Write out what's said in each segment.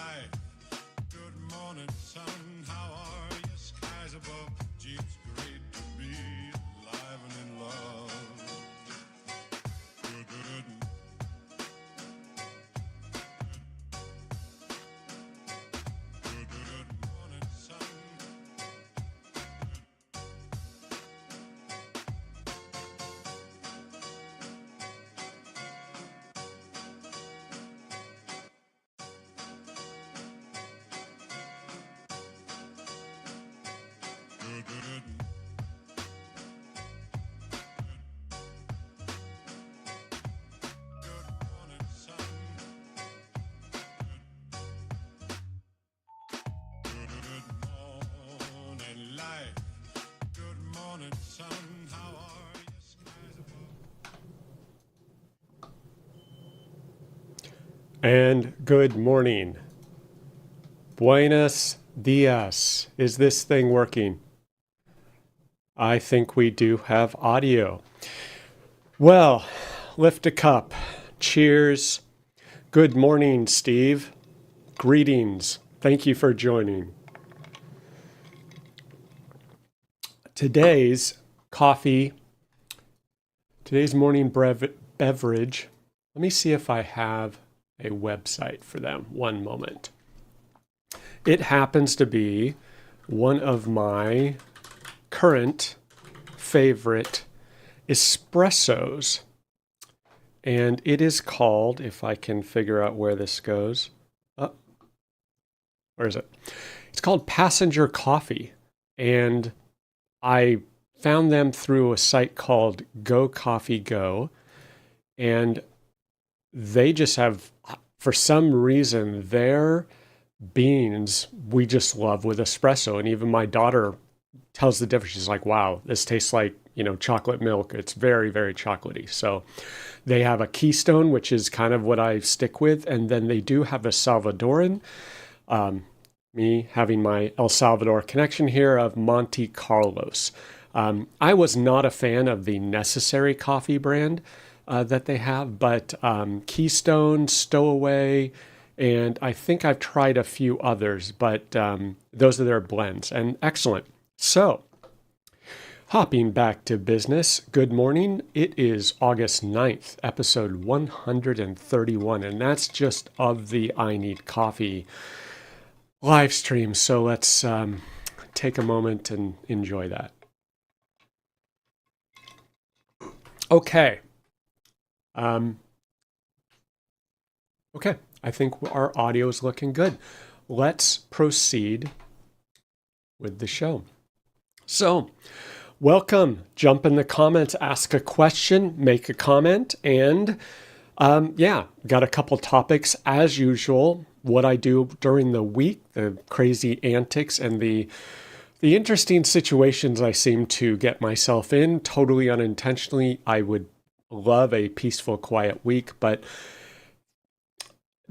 life. Good morning, sun. How are you? Skies above. Gee, it's great to be alive and in love. Good, good. Good morning, sun. Good, good. Good morning, sun. Good morning, life. Good morning, sun. How are you? Skies above. And good morning. Buenos dias. Is this thing working? I think we do have audio. Well, lift a cup. Cheers. Good morning, Steve. Greetings. Thank you for joining. Today's morning beverage. Let me see if I have a website for them. One moment. It happens to be one of my current favorite espressos. And it is called, if I can figure out where this goes. Where is it? It's called Passenger Coffee. And I found them through a site called Go Coffee Go. And they just have, for some reason, their beans we just love with espresso. And even my daughter tells the difference. She's like, wow, this tastes like, chocolate milk. It's very, very chocolatey. So they have a Keystone, which is kind of what I stick with. And then they do have a Salvadoran. Me having my El Salvador connection here of Monte Carlos. I was not a fan of the Necessary coffee brand that they have, but Keystone, Stowaway, and I think I've tried a few others, but those are their blends, and excellent. So, hopping back to business, good morning. It is August 9th, episode 131, and that's just of the I Need Coffee live stream. So let's take a moment and enjoy that. Okay. Okay, I think our audio is looking good. Let's proceed with the show. So, welcome. Jump in the comments, ask a question, make a comment, and got a couple topics as usual. What I do during the week, the crazy antics and the interesting situations I seem to get myself in, totally unintentionally. I would love a peaceful, quiet week, but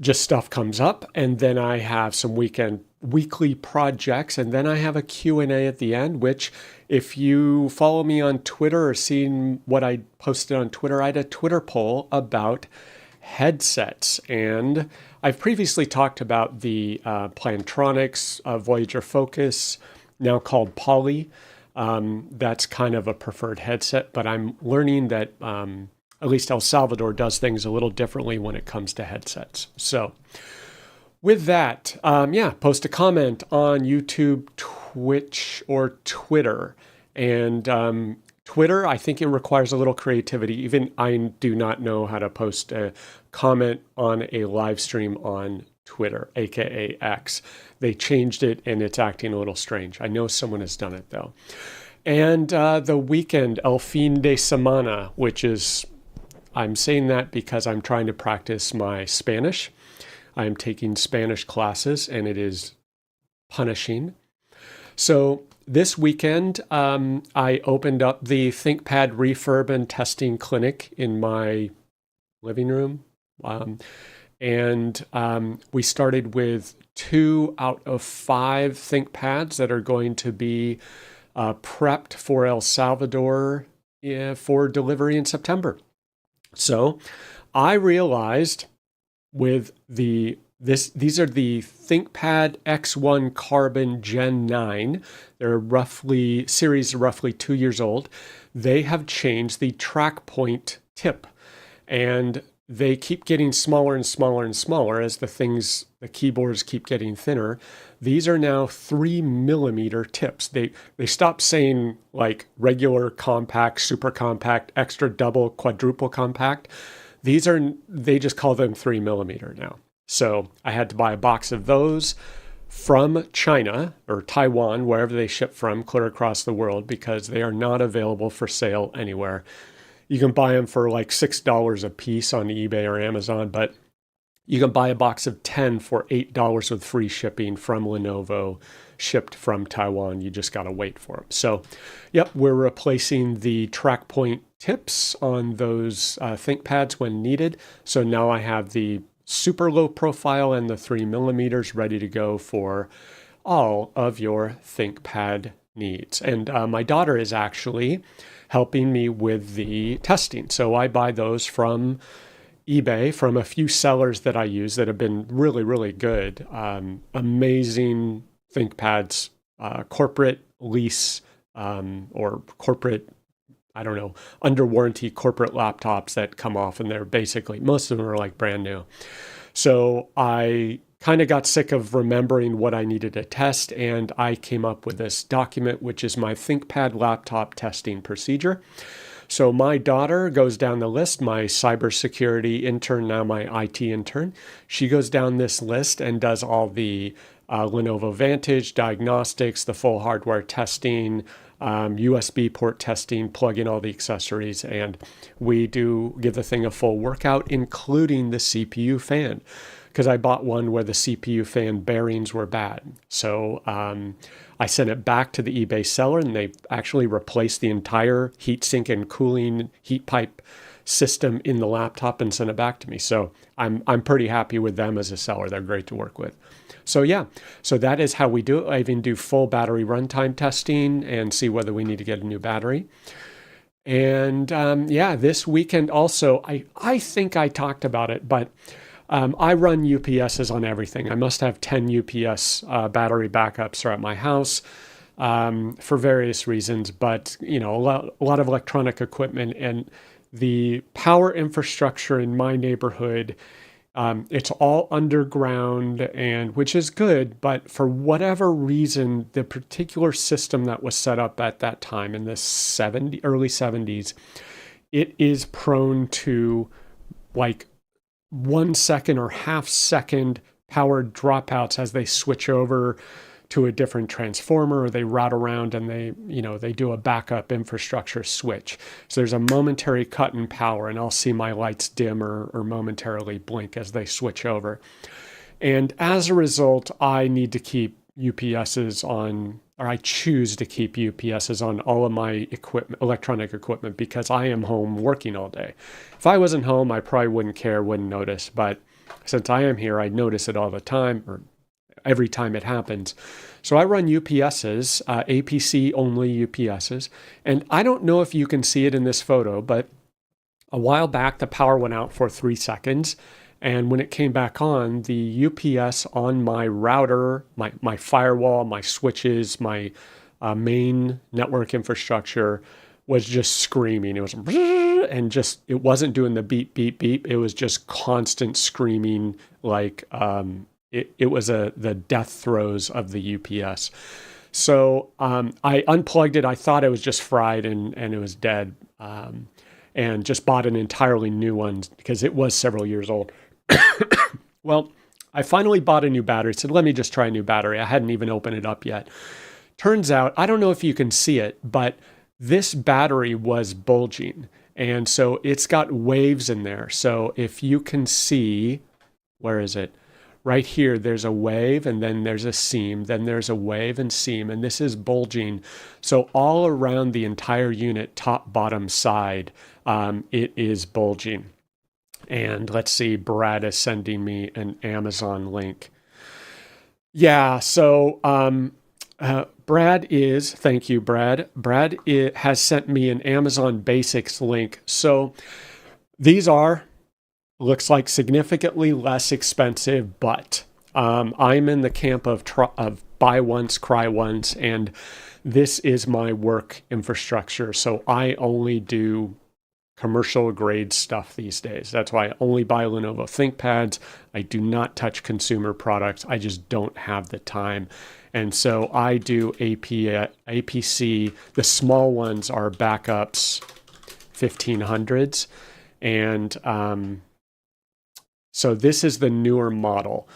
just stuff comes up, and then I have some weekly projects, and then I have a Q&A at the end, which if you follow me on Twitter or seen what I posted on Twitter, I had a Twitter poll about headsets. And I've previously talked about the Plantronics Voyager Focus, now called Poly. That's kind of a preferred headset, but I'm learning that at least El Salvador does things a little differently when it comes to headsets. So with that, post a comment on YouTube, Twitch, or Twitter. And Twitter, I think it requires a little creativity. Even I do not know how to post a comment on a live stream on Twitter, aka X. They changed it and it's acting a little strange. I know someone has done it though. And the weekend, El Fin de Semana, which is, I'm saying that because I'm trying to practice my Spanish. I'm taking Spanish classes and it is punishing. So this weekend, I opened up the ThinkPad refurb and testing clinic in my living room. We started with 2 out of 5 ThinkPads that are going to be prepped for El Salvador for delivery in September. So I realized with the These are the ThinkPad X1 Carbon Gen 9. They're roughly 2 years old. They have changed the track point tip, and they keep getting smaller and smaller and smaller as the keyboards keep getting thinner. These are now 3 millimeter tips. They stopped saying like regular compact, super compact, extra double, quadruple compact. They just call them 3 millimeter now. So I had to buy a box of those from China or Taiwan, wherever they ship from, clear across the world, because they are not available for sale anywhere. You can buy them for like $6 a piece on eBay or Amazon, but you can buy a box of 10 for $8 with free shipping from Lenovo, shipped from Taiwan. You just got to wait for them. So, yep, we're replacing the track point tips on those ThinkPads when needed. So now I have the super low profile and the 3 millimeters ready to go for all of your ThinkPad needs. And my daughter is actually helping me with the testing. So I buy those from eBay from a few sellers that I use that have been really, really good. Amazing ThinkPads, corporate lease or corporate, I don't know, under warranty corporate laptops that come off, and they're basically, most of them are like brand new. So I kind of got sick of remembering what I needed to test, and I came up with this document, which is my ThinkPad laptop testing procedure. So my daughter goes down the list, my cybersecurity intern, now my IT intern. She goes down this list and does all the Lenovo Vantage diagnostics, the full hardware testing, USB port testing, plug in all the accessories, and we give the thing a full workout, including the CPU fan, because I bought one where the CPU fan bearings were bad. So I sent it back to the eBay seller, and they actually replaced the entire heatsink and cooling heat pipe system in the laptop and sent it back to me. So I'm pretty happy with them as a seller. They're great to work with. So yeah, so that is how we do it. I even do full battery runtime testing and see whether we need to get a new battery. And yeah, this weekend also, I think I talked about it, but I run UPSs on everything. I must have 10 UPS battery backups at my house for various reasons, but a lot of electronic equipment, and the power infrastructure in my neighborhood, it's all underground, and which is good, but for whatever reason, the particular system that was set up at that time in the early 70s, it is prone to like 1 second or half second power dropouts as they switch over to a different transformer, or they route around and they do a backup infrastructure switch. So there's a momentary cut in power, and I'll see my lights dim or momentarily blink as they switch over. And as a result, I need to keep UPSs on, or I choose to keep UPSs on all of my electronic equipment, because I am home working all day. If I wasn't home, I probably wouldn't care, wouldn't notice. But since I am here, I notice it all the time, or every time it happens. So I run UPSs, APC only UPSs. And I don't know if you can see it in this photo, but a while back, the power went out for 3 seconds. And when it came back on, the UPS on my router, my firewall, my switches, my main network infrastructure was just screaming. It was, and just, it wasn't doing the beep, beep, beep. It was just constant screaming, like it was the death throes of the UPS. So I unplugged it. I thought it was just fried and it was dead, and just bought an entirely new one because it was several years old. Well, I finally bought a new battery. Said, let me just try a new battery. I hadn't even opened it up yet. Turns out, I don't know if you can see it, but this battery was bulging. And so it's got waves in there. So if you can see, where is it? Right here, there's a wave, and then there's a seam, then there's a wave and seam, and this is bulging. So all around the entire unit, top, bottom, side, it is bulging. And let's see, Brad is sending me an Amazon link. Yeah, so thank you, Brad. Brad has sent me an Amazon Basics link. So these are looks like significantly less expensive, but I'm in the camp of buy once, cry once, and this is my work infrastructure. So I only do commercial grade stuff these days. That's why I only buy Lenovo ThinkPads. I do not touch consumer products. I just don't have the time. And so I do APC. The small ones are backups 1500s. And so this is the newer model.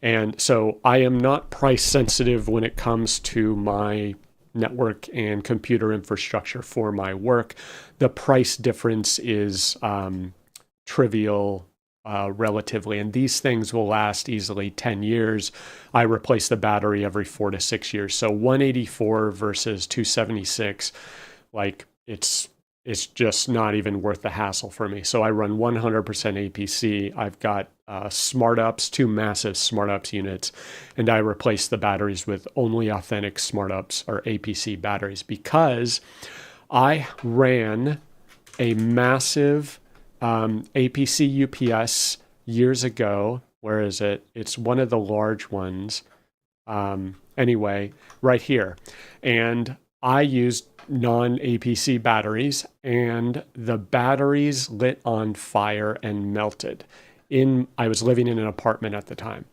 And so I am not price sensitive when it comes to my network and computer infrastructure for my work. The price difference is trivial relatively, and these things will last easily 10 years. I replace the battery every 4 to 6 years. So 184 versus 276, like it's just not even worth the hassle for me. So I run 100% APC. I've got SmartUps, 2 massive SmartUps units, and I replace the batteries with only authentic SmartUps or APC batteries because I ran a massive APC UPS years ago. Where is it? It's one of the large ones. Anyway, right here. And I used non-APC batteries, and the batteries lit on fire and melted. I was living in an apartment at the time.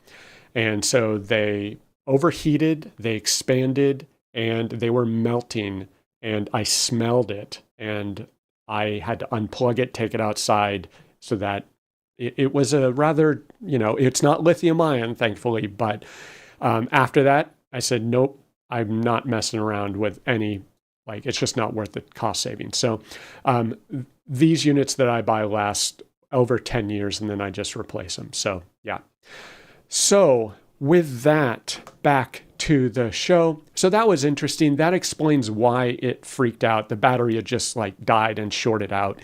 And so they overheated, they expanded, and they were melting, and I smelled it. And I had to unplug it, take it outside, so that it was a rather, it's not lithium ion, thankfully. But after that, I said, nope, I'm not messing around with any, it's just not worth the cost savings. So these units that I buy last over 10 years, and then I just replace them. So yeah. So with that, back to the show. So that was interesting. That explains why it freaked out. The battery had just died and shorted out.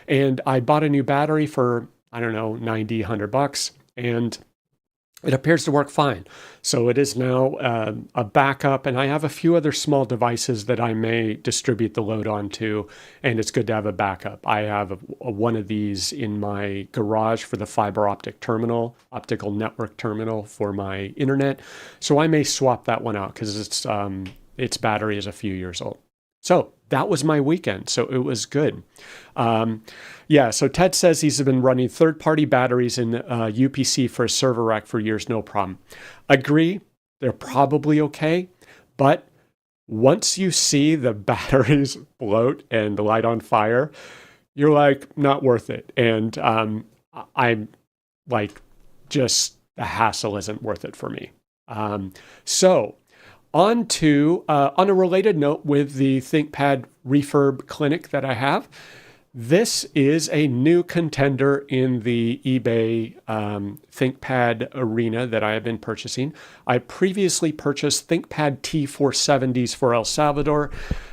And I bought a new battery for, I don't know, 90, $100, and it appears to work fine. So it is now a backup, and I have a few other small devices that I may distribute the load onto, and it's good to have a backup. I have one of these in my garage for the fiber optical network terminal for my internet. So I may swap that one out because its battery is a few years old. So that was my weekend. So it was good. So Ted says he's been running third-party batteries in UPC for a server rack for years, no problem. Agree, they're probably okay, but once you see the batteries bloat and light on fire, you're like, not worth it. And I'm like, just the hassle isn't worth it for me. On a related note with the ThinkPad refurb clinic that I have, this is a new contender in the eBay ThinkPad arena that I have been purchasing. I previously purchased ThinkPad T470s for El Salvador.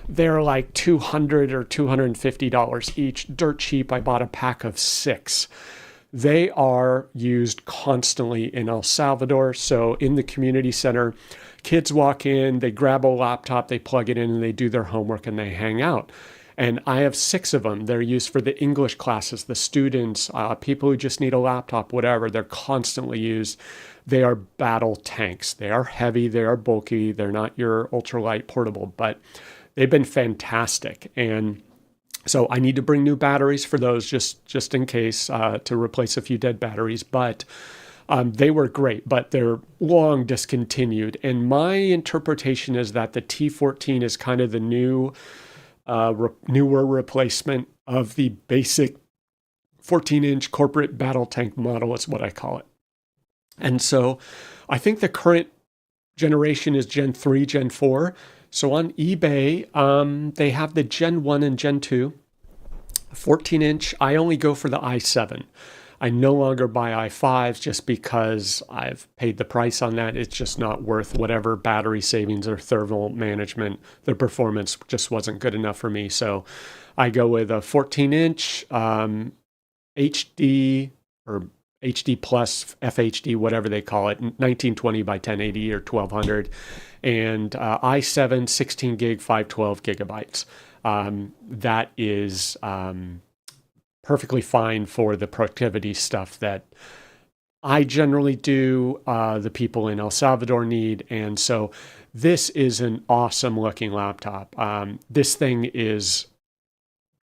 They're like $200 or $250 each, dirt cheap. I bought a pack of 6. They are used constantly in El Salvador. So in the community center, kids walk in, they grab a laptop, they plug it in, and they do their homework and they hang out. And I have 6 of them. They're used for the English classes, the students, people who just need a laptop, whatever. They're constantly used. They are battle tanks. They are heavy. They are bulky. They're not your ultralight portable, but they've been fantastic. And so I need to bring new batteries for those just in case to replace a few dead batteries. But they were great, but they're long discontinued. And my interpretation is that the T14 is kind of the newer replacement of the basic 14-inch corporate battle tank model is what I call it. And so I think the current generation is Gen 3, Gen 4. So on eBay, they have the Gen 1 and Gen 2. 14-inch, I only go for the i7. I no longer buy i5s just because I've paid the price on that. It's just not worth whatever battery savings or thermal management. The performance just wasn't good enough for me. So I go with a 14-inch HD or HD plus FHD, whatever they call it, 1920 by 1080 or 1200, and i7 16 gig, 512 gigabytes. That is perfectly fine for the productivity stuff that I generally do, the people in El Salvador need. And so this is an awesome looking laptop. This thing is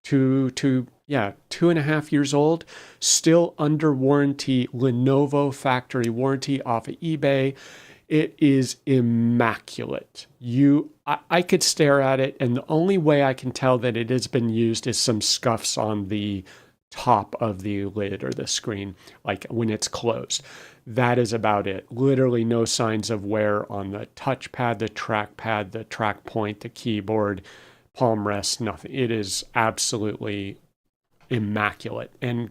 2.5 years old, still under warranty, Lenovo factory warranty off of eBay. It is immaculate. I could stare at it, and the only way I can tell that it has been used is some scuffs on the top of the lid or the screen, like when it's closed. That is about it. Literally no signs of wear on the touchpad, the trackpad, the track point, the keyboard, palm rest, nothing. It is absolutely immaculate. And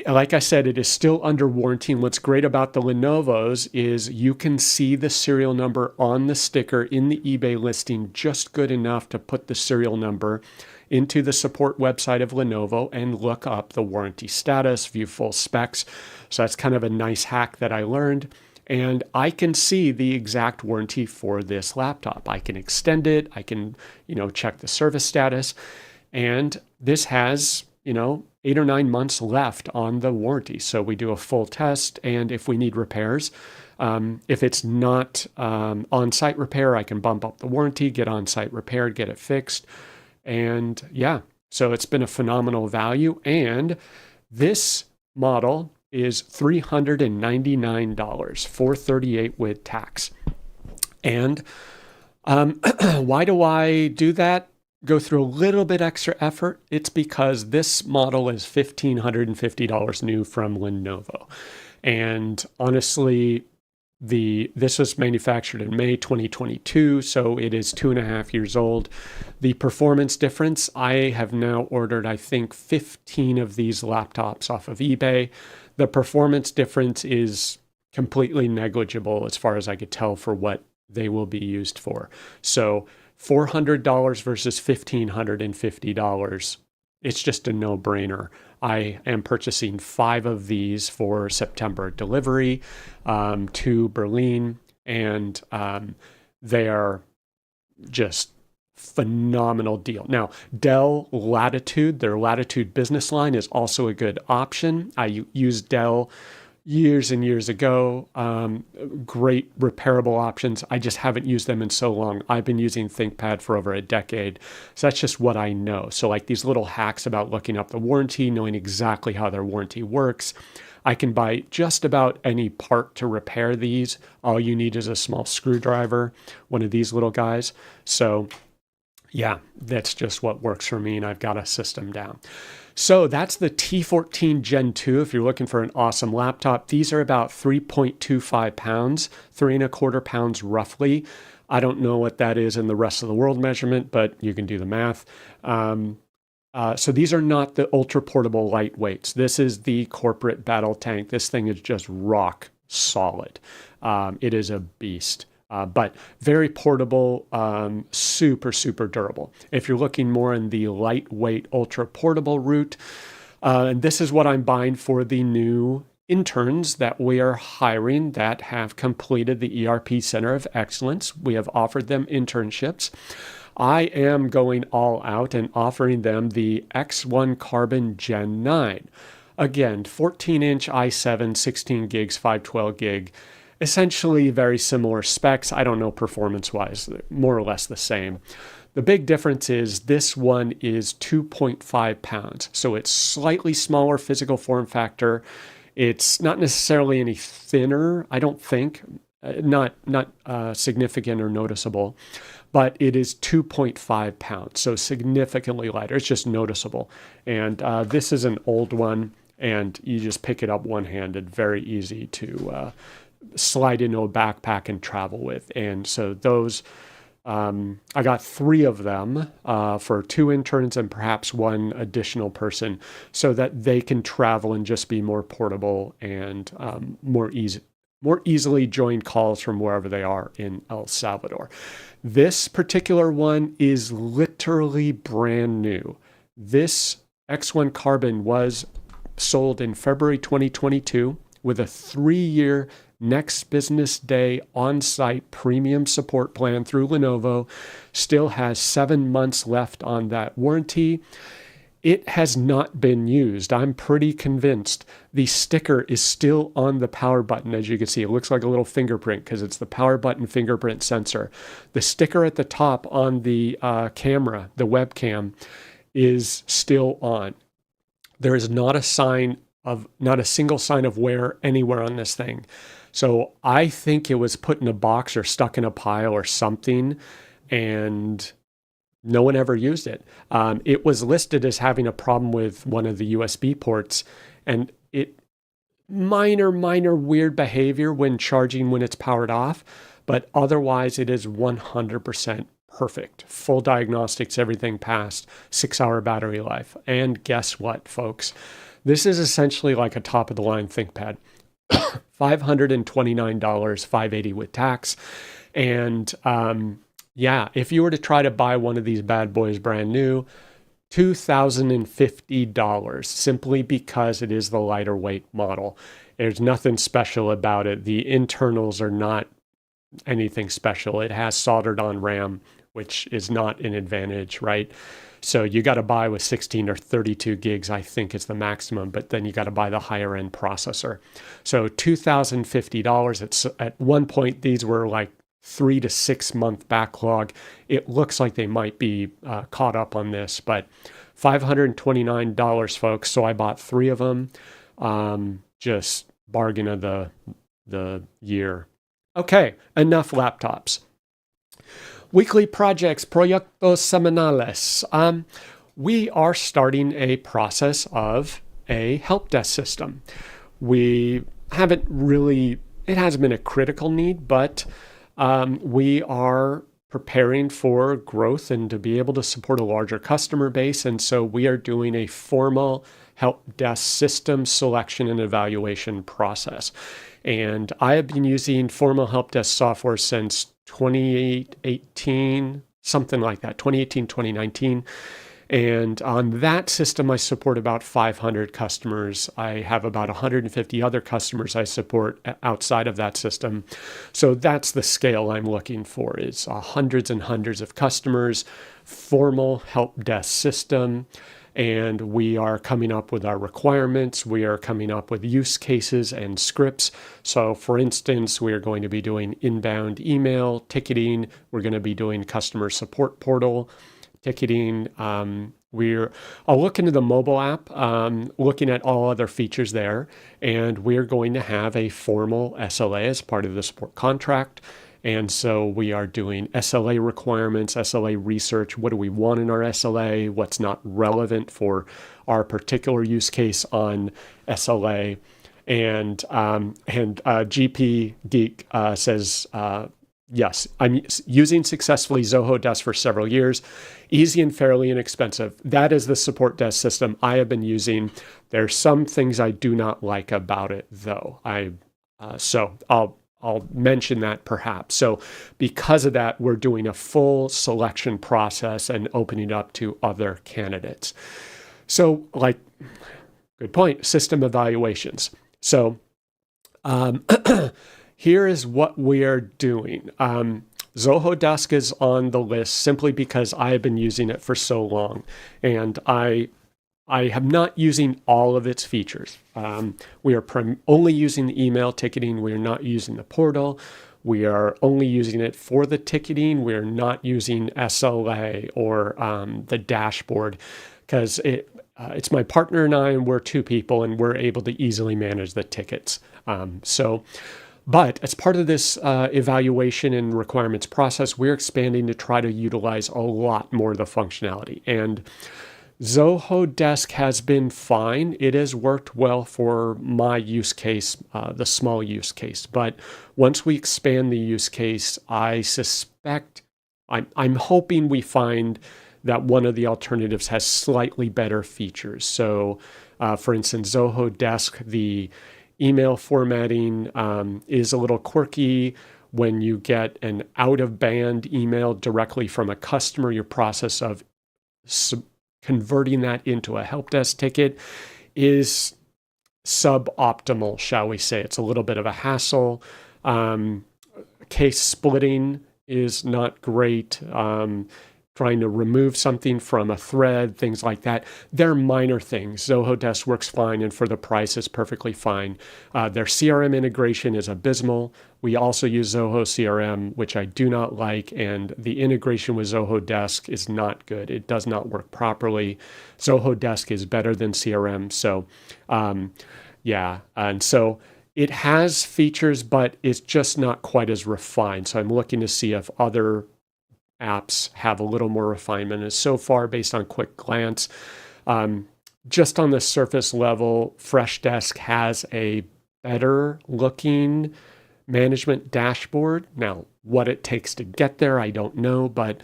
like I said, it is still under warranty. And what's great about the Lenovo's is you can see the serial number on the sticker in the eBay listing just good enough to put the serial number into the support website of Lenovo and look up the warranty status, view full specs. So that's kind of a nice hack that I learned. And I can see the exact warranty for this laptop. I can extend it. I can, check the service status. And this has, 8 or 9 months left on the warranty. So we do a full test. And if we need repairs, if it's not on-site repair, I can bump up the warranty, get on-site repaired, get it fixed. And yeah, so it's been a phenomenal value. And this model is $399, $438 with tax. And why do I do that? Go through a little bit extra effort. It's because this model is $1,550 new from Lenovo. And honestly, this was manufactured in May 2022, so it is 2.5 years old. The performance difference, I have now ordered, I think, 15 of these laptops off of eBay. The performance difference is completely negligible as far as I could tell for what they will be used for. So $400 versus $1,550. It's just a no-brainer. I am purchasing 5 of these for September delivery to Berlin, and they are just phenomenal deal. Now, Dell Latitude, their Latitude business line is also a good option. I used Dell years and years ago. Great repairable options. I just haven't used them in so long. I've been using ThinkPad for over a decade. So that's just what I know. So like these little hacks about looking up the warranty, knowing exactly how their warranty works. I can buy just about any part to repair these. All you need is a small screwdriver, one of these little guys. So yeah, that's just what works for me, and I've got a system down. So that's the T14 Gen 2 if you're looking for an awesome laptop. These are about 3.25 pounds, 3.25 pounds roughly. I don't know what that is in the rest of the world measurement, but you can do the math. So these are not the ultra portable lightweights. This is the corporate battle tank. This thing is just rock solid. It is a beast. But very portable, super, super durable. If you're looking more in the lightweight, ultra portable route, and this is what I'm buying for the new interns that we are hiring that have completed the ERP Center of Excellence. We have offered them internships. I am going all out and offering them the X1 Carbon Gen 9. Again, 14-inch i7, 16 gigs, 512 gig. Essentially very similar specs. I don't know performance-wise, more or less the same. The big difference is this one is 2.5 pounds. So it's slightly smaller physical form factor. It's not necessarily any thinner, I don't think. Not significant or noticeable. But it is 2.5 pounds. So significantly lighter. It's just noticeable. And this is an old one. And you just pick it up one-handed. Very easy to slide into a backpack and travel with. And so those, I got 3 of them for 2 interns and perhaps 1 additional person so that they can travel and just be more portable and more easily join calls from wherever they are in El Salvador. This particular one is literally brand new. This X1 Carbon was sold in February 2022 with a 3-year next business day on-site premium support plan through Lenovo. Still has 7 months left on that warranty. it has not been used. I'm pretty convinced the sticker is still on the power button. As you can see, it looks like a little fingerprint because it's the power button fingerprint sensor. The sticker at the top on the camera, the webcam, is still on. There is not a single sign of wear anywhere on this thing. So I think it was put in a box or stuck in a pile or something, and no one ever used it. It was listed as having a problem with one of the USB ports, and it minor weird behavior when charging when it's powered off, but otherwise it is 100% perfect. Full diagnostics, everything passed, 6-hour battery life. And guess what, folks? This is essentially like a top of the line ThinkPad. $529, $580 with tax. And yeah, if you were to try to buy one of these bad boys brand new, $2,050 simply because it is the lighter weight model. There's nothing special about it. The internals are not anything special. It has soldered on RAM, which is not an advantage, right? So you got to buy with 16 or 32 gigs, I think is the maximum, but then you got to buy the higher end processor. So $2,050. It's at one point, these were like 3 to 6 month backlog. It looks like they might be caught up on this, but $529, folks. So I bought 3 of them. Just bargain of the year. Okay, enough laptops. Weekly projects, proyectos semanales. We are starting a process of a help desk system. It hasn't been a critical need, but we are preparing for growth and to be able to support a larger customer base. And so we are doing a formal help desk system selection and evaluation process. And I have been using formal help desk software since 2018, something like that, 2018, 2019. And on that system, I support about 500 customers. I have about 150 other customers I support outside of that system. So that's the scale I'm looking for, is hundreds and hundreds of customers, formal help desk system. And we are coming up with our requirements. We are coming up with use cases and scripts. So for instance, we are going to be doing inbound email ticketing. We're going to be doing customer support portal ticketing. I'll look into the mobile app, looking at all other features there. And we're going to have a formal SLA as part of the support contract. And so we are doing SLA requirements, SLA research. What do we want in our SLA? What's not relevant for our particular use case on SLA? And GP Geek says, yes, I'm using successfully Zoho Desk for several years. Easy and fairly inexpensive. That is the support desk system I have been using. There's some things I do not like about it, though. So I'll mention that perhaps. So because of that, we're doing a full selection process and opening up to other candidates. So good point, system evaluations. So here is what we are doing. Zoho Desk is on the list simply because I have been using it for so long, and I am not using all of its features. We are only using the email ticketing. We are not using the portal. We are only using it for the ticketing. We are not using SLA or the dashboard because it's my partner and I, and we're 2 people, and we're able to easily manage the tickets. But as part of this evaluation and requirements process, we're expanding to try to utilize a lot more of the functionality. And Zoho Desk has been fine. It has worked well for my use case, the small use case. But once we expand the use case, I suspect, I'm hoping we find that one of the alternatives has slightly better features. So, for instance, Zoho Desk, the email formatting is a little quirky. When you get an out-of-band email directly from a customer, your process of converting that into a help desk ticket is suboptimal, shall we say. It's a little bit of a hassle. Case splitting is not great. trying to remove something from a thread, things like that. They're minor things. Zoho Desk works fine, and for the price, it's perfectly fine. Their CRM integration is abysmal. We also use Zoho CRM, which I do not like, and the integration with Zoho Desk is not good. It does not work properly. Zoho Desk is better than CRM. So, yeah. And so it has features, but it's just not quite as refined. So I'm looking to see if other apps have a little more refinement. And so far, based on quick glance, just on the surface level, Freshdesk has a better looking management dashboard. Now, what it takes to get there, I don't know, but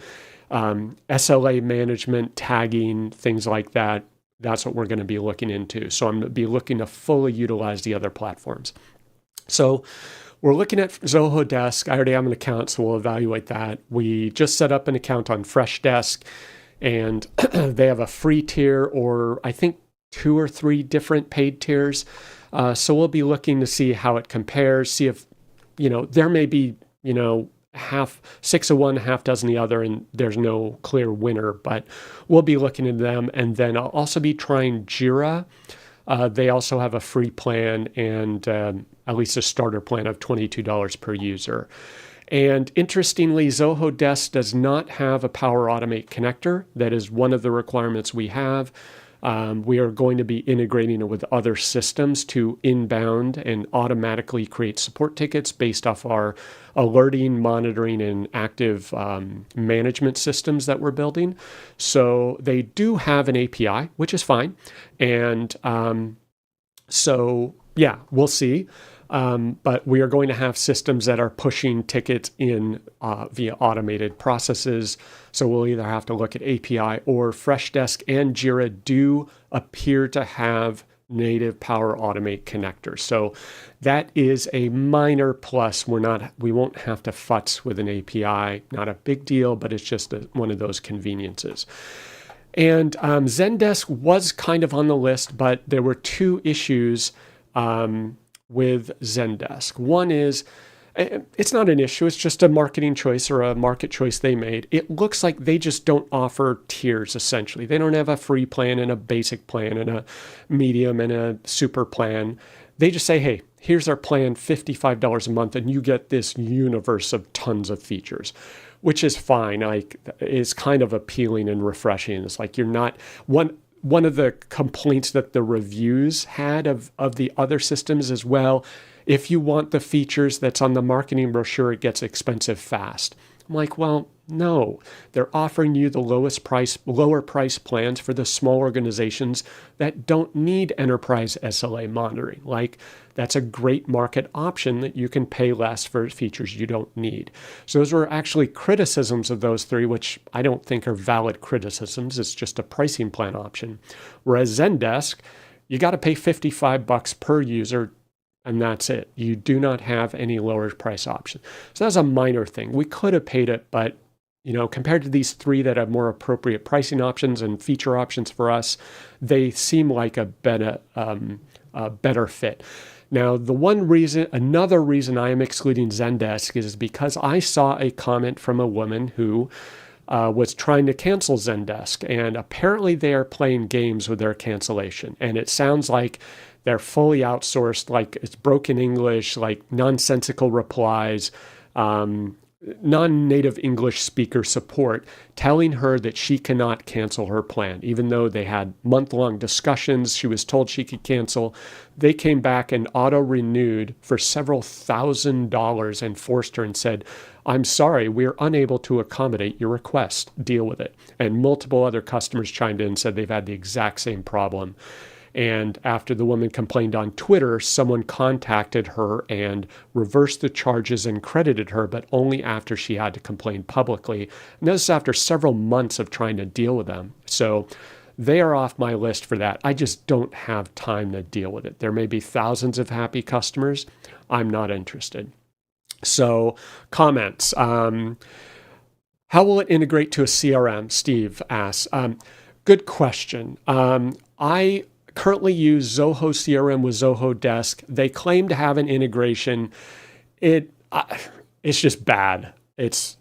SLA management, tagging, things like that, that's what we're going to be looking into. So I'm going to be looking to fully utilize the other platforms. So we're looking at Zoho Desk. I already have an account, so we'll evaluate that. We just set up an account on Freshdesk, and they have a free tier, or I think 2 or 3 different paid tiers. So we'll be looking to see how it compares, see if, there may be, half 6 of one, half dozen the other, and there's no clear winner, but we'll be looking at them. And then I'll also be trying Jira. They also have a free plan and at least a starter plan of $22 per user. And interestingly, Zoho Desk does not have a Power Automate connector. That is one of the requirements we have. We are going to be integrating it with other systems to inbound and automatically create support tickets based off our alerting, monitoring, and active management systems that we're building. So they do have an API, which is fine. And so, yeah, we'll see. But we are going to have systems that are pushing tickets in via automated processes. So we'll either have to look at API, or Freshdesk and Jira do appear to have native Power Automate connectors. So that is a minor plus. We won't have to futz with an API. Not a big deal, but it's just one of those conveniences. And Zendesk was kind of on the list, but there were 2 issues with Zendesk. One is, it's not an issue, it's just a marketing choice or a market choice they made. It looks like they just don't offer tiers, essentially. They don't have a free plan and a basic plan and a medium and a super plan. They just say, hey, here's our plan, $55 a month, and you get this universe of tons of features, which is fine. Like, is kind of appealing and refreshing. It's like you're not one of the complaints that the reviews had of the other systems as well, if you want the features that's on the marketing brochure, it gets expensive fast. I'm like, well, no. They're offering you the lower price plans for the small organizations that don't need enterprise SLA monitoring. Like, that's a great market option that you can pay less for features you don't need. So those were actually criticisms of those 3, which I don't think are valid criticisms. It's just a pricing plan option. Whereas Zendesk, you got to pay $55 per user, and that's it. You do not have any lower price option. So that's a minor thing. We could have paid it, but compared to these 3 that have more appropriate pricing options and feature options for us, they seem like a better fit. Now, another reason I am excluding Zendesk is because I saw a comment from a woman who was trying to cancel Zendesk, and apparently they are playing games with their cancellation. And it sounds like they're fully outsourced, like it's broken English, like nonsensical replies, non-native English speaker support, telling her that she cannot cancel her plan. Even though they had month-long discussions, she was told she could cancel. They came back and auto-renewed for several $1,000s and forced her and said, I'm sorry, we're unable to accommodate your request. Deal with it. And multiple other customers chimed in and said they've had the exact same problem. And after the woman complained on Twitter, someone contacted her and reversed the charges and credited her, but only after she had to complain publicly. And this is after several months of trying to deal with them. So they are off my list for that. I just don't have time to deal with it. There may be thousands of happy customers. I'm not interested. So comments. How will it integrate to a CRM? Steve asks. Good question. I currently use Zoho CRM with Zoho Desk. They claim to have an integration. It's just bad. It's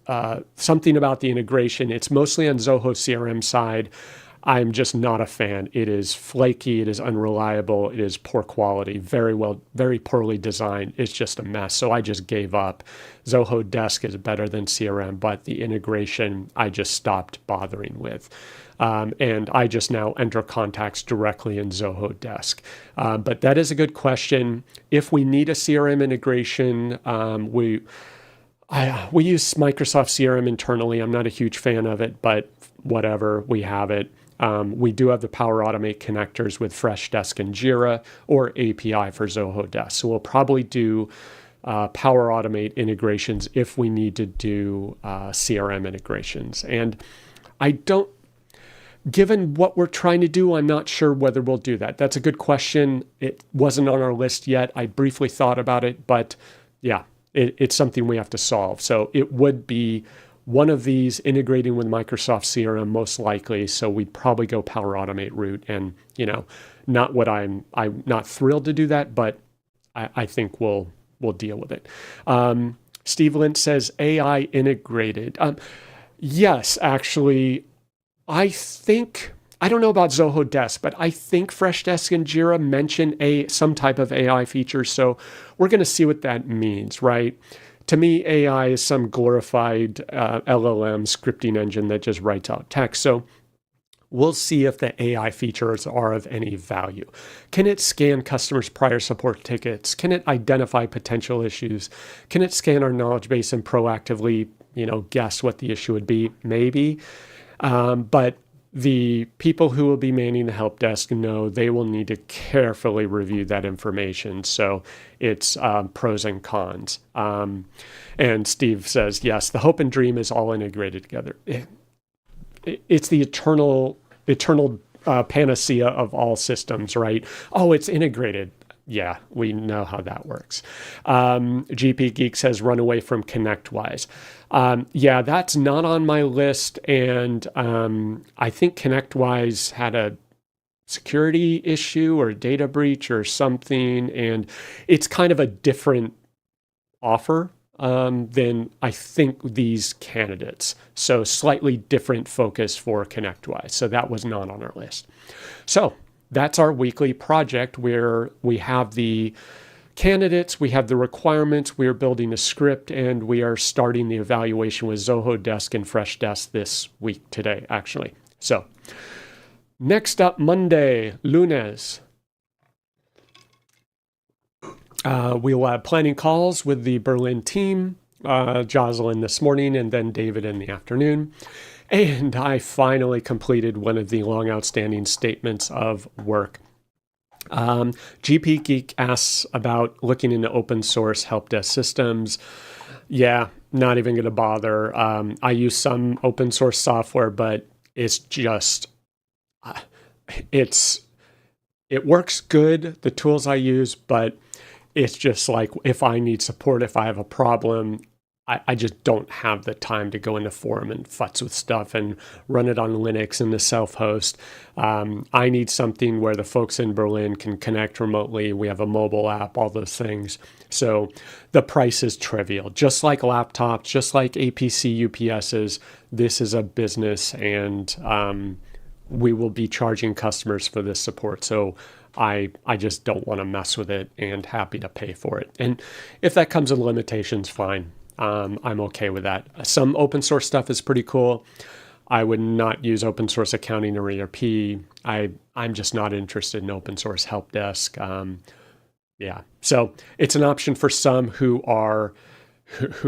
something about the integration. It's mostly on Zoho CRM side. I'm just not a fan. It is flaky. It is unreliable. It is poor quality, very poorly designed. It's just a mess. So I just gave up. Zoho Desk is better than CRM, but the integration I just stopped bothering with. And I just now enter contacts directly in Zoho Desk. But that is a good question. If we need a CRM integration, we use Microsoft CRM internally. I'm not a huge fan of it, but whatever, we have it. We do have the Power Automate connectors with Freshdesk and Jira, or API for Zoho Desk. So we'll probably do Power Automate integrations if we need to do CRM integrations. And given what we're trying to do, I'm not sure whether we'll do that. That's a good question. It wasn't on our list yet. I briefly thought about it, but yeah, it's something we have to solve. So it would be one of these integrating with Microsoft CRM most likely. So we'd probably go Power Automate route, and not what I'm not thrilled to do that, but I think we'll deal with it. Steve Lynch says AI integrated. Yes, actually, I don't know about Zoho Desk, but I think Freshdesk and Jira mention some type of AI feature. So we're going to see what that means, right? To me, AI is some glorified LLM scripting engine that just writes out text. So we'll see if the AI features are of any value. Can it scan customers' prior support tickets? Can it identify potential issues? Can it scan our knowledge base and proactively, guess what the issue would be? Maybe. But the people who will be manning the help desk know they will need to carefully review that information. So it's pros and cons. And Steve says, yes, the hope and dream is all integrated together. It's the eternal panacea of all systems, right? Oh, it's integrated. Yeah, we know how that works. GP Geek says, run away from ConnectWise. Yeah, that's not on my list. And I think ConnectWise had a security issue or data breach or something. And it's kind of a different offer than I think these candidates. So slightly different focus for ConnectWise. So that was not on our list. So that's our weekly project where we have the candidates, we have the requirements, we are building a script, and we are starting the evaluation with Zoho Desk and Freshdesk this week today, actually. So next up, Monday, lunes. We will have planning calls with the Berlin team, Jocelyn this morning, and then David in the afternoon. And I finally completed one of the long outstanding statements of work. GP Geek asks about looking into open source help desk systems. Yeah, not even going to bother. I use some open source software, but it's just, it works good, the tools I use, but it's just like if I need support, if I have a problem, I just don't have the time to go into forum and futz with stuff and run it on Linux and the self-host. I need something where the folks in Berlin can connect remotely. We have a mobile app, all those things. So the price is trivial. Just like laptops, just like APC UPSs, this is a business, and we will be charging customers for this support. So I just don't want to mess with it, and happy to pay for it. And if that comes with limitations, fine. I'm okay with that. Some open source stuff is pretty cool. I would not use open source accounting or ERP. I'm just not interested in open source help desk. Yeah, so it's an option for some who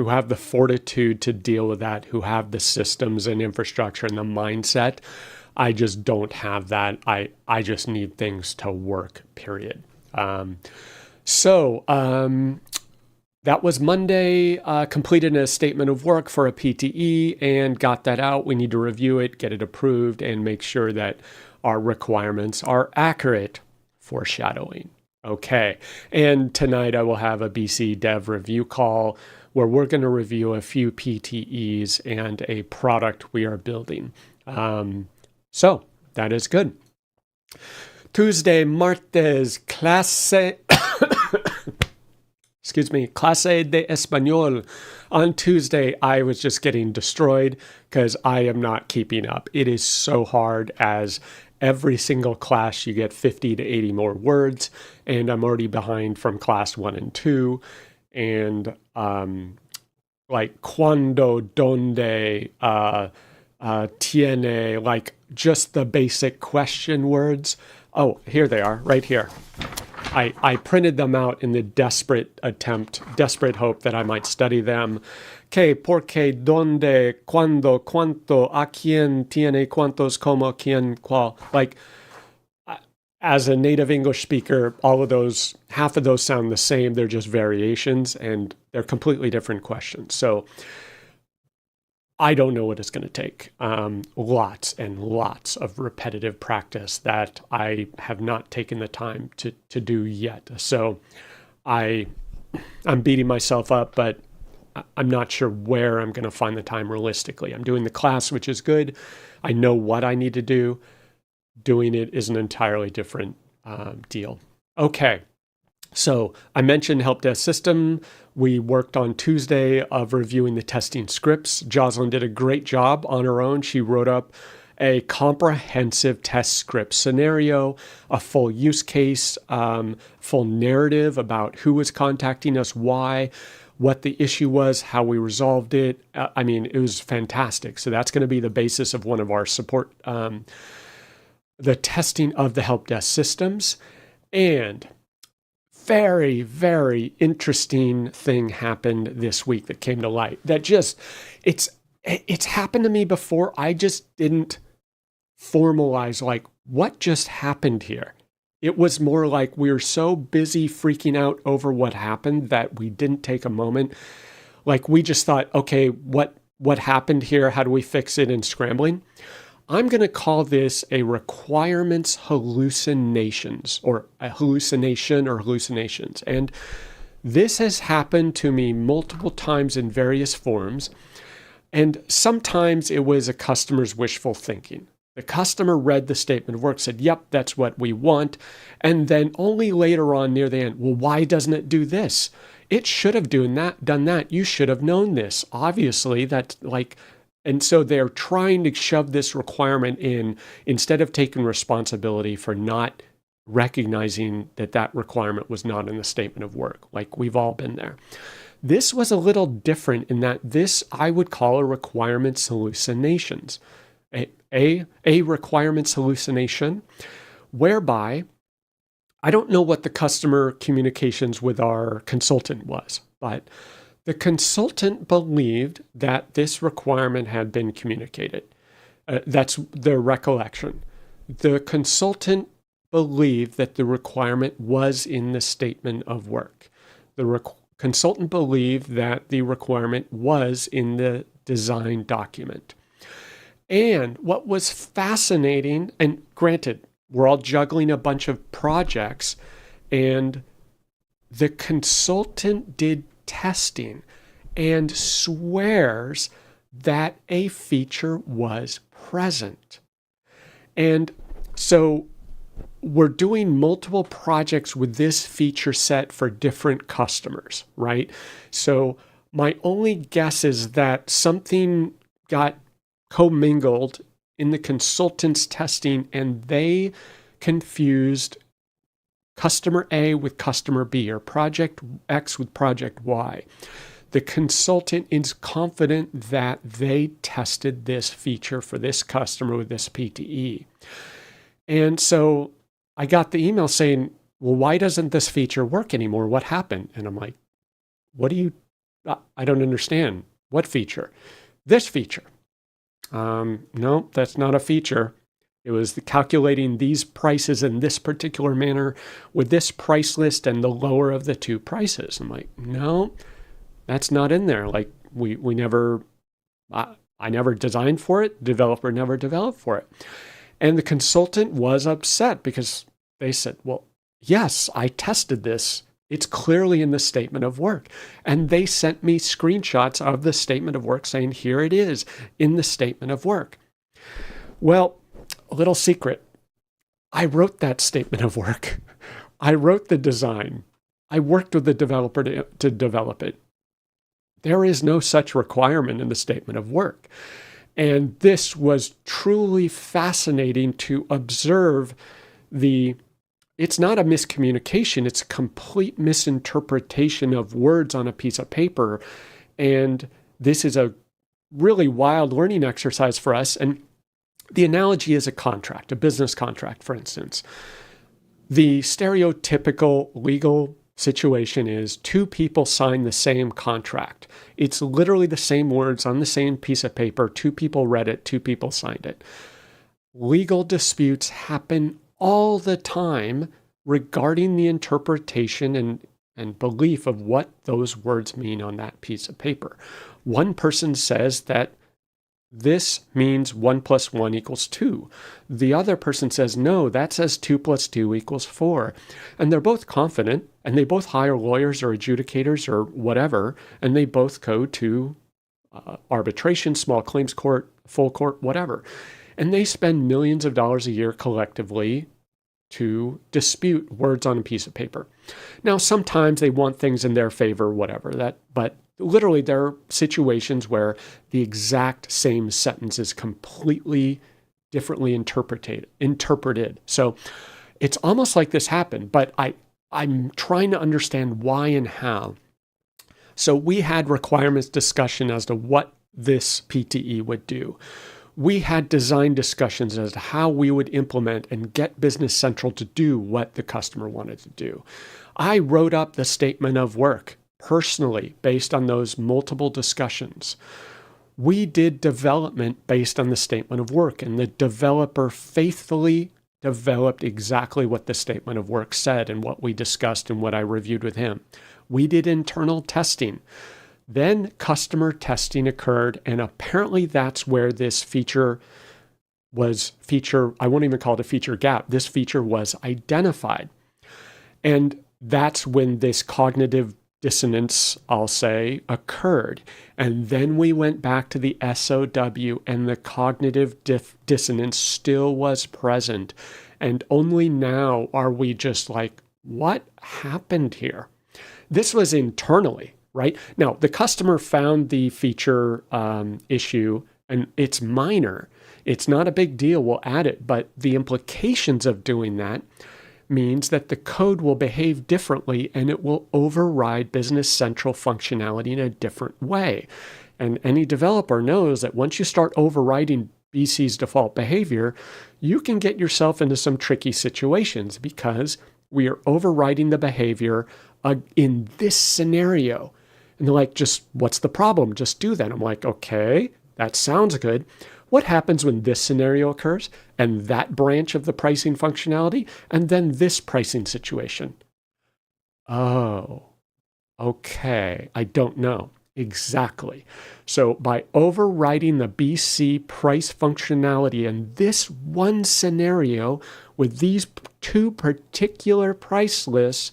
have the fortitude to deal with that, who have the systems and infrastructure and the mindset. I just don't have that. I just need things to work, period. That was Monday, completed a statement of work for a PTE and got that out. We need to review it, get it approved, and make sure that our requirements are accurate. Foreshadowing. Okay. And tonight I will have a BC Dev review call where we're going to review a few PTEs and a product we are building. So that is good. Tuesday, martes, clase. Clase de Español. On Tuesday, I was just getting destroyed because I am not keeping up. It is so hard as every single class you get 50 to 80 more words, and I'm already behind from class 1 and 2. And like cuando, donde, tiene, like just the basic question words. Oh, here they are, right here. I printed them out in the desperate hope that I might study them. Que, porque, donde, cuando, cuánto, a quién, tiene, cuántos, como, quién, cuál. Like, as a native English speaker, all of those, half of those sound the same. They're just variations, and they're completely different questions. So I don't know what it's going to take. Lots and lots of repetitive practice that I have not taken the time to do yet. So I'm beating myself up, but I'm not sure where I'm going to find the time realistically. I'm doing the class, which is good. I know what I need to do. Doing it is an entirely different deal. Okay. So I mentioned Help Desk System. We worked on Tuesday of reviewing the testing scripts. Jocelyn did a great job on her own. She wrote up a comprehensive test script scenario, a full use case, full narrative about who was contacting us, why, what the issue was, how we resolved it. I mean, it was fantastic. So that's going to be the basis of one of our support, the testing of the Help Desk systems. And very, very interesting thing happened this week that came to light. That just, it's happened to me before. I just didn't formalize like what just happened here. It was more like we were so busy freaking out over what happened that we didn't take a moment. Like we just thought, okay, what happened here? How do we fix it? And scrambling. I'm going to call this a requirements hallucinations, or a hallucination or hallucinations. And this has happened to me multiple times in various forms. And sometimes it was a customer's wishful thinking. The customer read the statement of work, said, yep, that's what we want. And then only later on near the end, well, why doesn't it do this? It should have done that. You should have known this. Obviously, that's like... And so they're trying to shove this requirement in instead of taking responsibility for not recognizing that requirement was not in the statement of work. Like we've all been there. This was a little different in that this I would call a requirements hallucinations. A requirements hallucination whereby I don't know what the customer communications with our consultant was, but the consultant believed that this requirement had been communicated. That's their recollection. The consultant believed that the requirement was in the statement of work. The consultant believed that the requirement was in the design document. And what was fascinating, and granted, we're all juggling a bunch of projects, and the consultant did testing and swears that a feature was present. And so we're doing multiple projects with this feature set for different customers, right? So my only guess is that something got commingled in the consultant's testing and they confused customer A with customer B, or project X with project Y. The consultant is confident that they tested this feature for this customer with this PTE. And so I got the email saying, well, why doesn't this feature work anymore? What happened? And I'm like, I don't understand. What feature? This feature. No, that's not a feature. It was calculating these prices in this particular manner with this price list and the lower of the two prices. I'm like, no, that's not in there. Like we never, I never designed for it. Developer never developed for it. And the consultant was upset because they said, well, yes, I tested this. It's clearly in the statement of work. And they sent me screenshots of the statement of work saying, here it is in the statement of work. Well, a little secret. I wrote that statement of work. I wrote the design. I worked with the developer to develop it. There is no such requirement in the statement of work. And this was truly fascinating to observe it's not a miscommunication, it's a complete misinterpretation of words on a piece of paper. And this is a really wild learning exercise for us. And the analogy is a contract, a business contract, for instance. The stereotypical legal situation is two people sign the same contract. It's literally the same words on the same piece of paper. Two people read it, two people signed it. Legal disputes happen all the time regarding the interpretation and belief of what those words mean on that piece of paper. One person says that this means 1 + 1 = 2. The other person says, no, that says 2 + 2 = 4. And they're both confident, and they both hire lawyers or adjudicators or whatever, and they both go to arbitration, small claims court, full court, whatever. And they spend millions of dollars a year collectively to dispute words on a piece of paper. Now, sometimes they want things in their favor, whatever, but literally there are situations where the exact same sentence is completely differently interpreted. So it's almost like this happened, but I'm trying to understand why and how. So we had requirements discussion as to what this PTE would do. We had design discussions as to how we would implement and get Business Central to do what the customer wanted to do. I wrote up the statement of work personally based on those multiple discussions. We did development based on the statement of work, and the developer faithfully developed exactly what the statement of work said and what we discussed and what I reviewed with him. We did internal testing. Then customer testing occurred, and apparently that's where this I won't even call it a feature gap. This feature was identified. And that's when this cognitive dissonance, I'll say, occurred. And then we went back to the SOW, and the cognitive dissonance still was present. And only now are we just like, what happened here? This was internally, right? Now, the customer found the feature issue, and it's minor. It's not a big deal. We'll add it. But the implications of doing that means that the code will behave differently, and it will override Business Central functionality in a different way. And any developer knows that once you start overriding BC's default behavior, you can get yourself into some tricky situations because we are overriding the behavior in this scenario. And they're like, what's the problem? Just do that. I'm like, okay, that sounds good. What happens when this scenario occurs and that branch of the pricing functionality and then this pricing situation? Oh, okay. I don't know exactly. So by overriding the BC price functionality in this one scenario with these two particular price lists,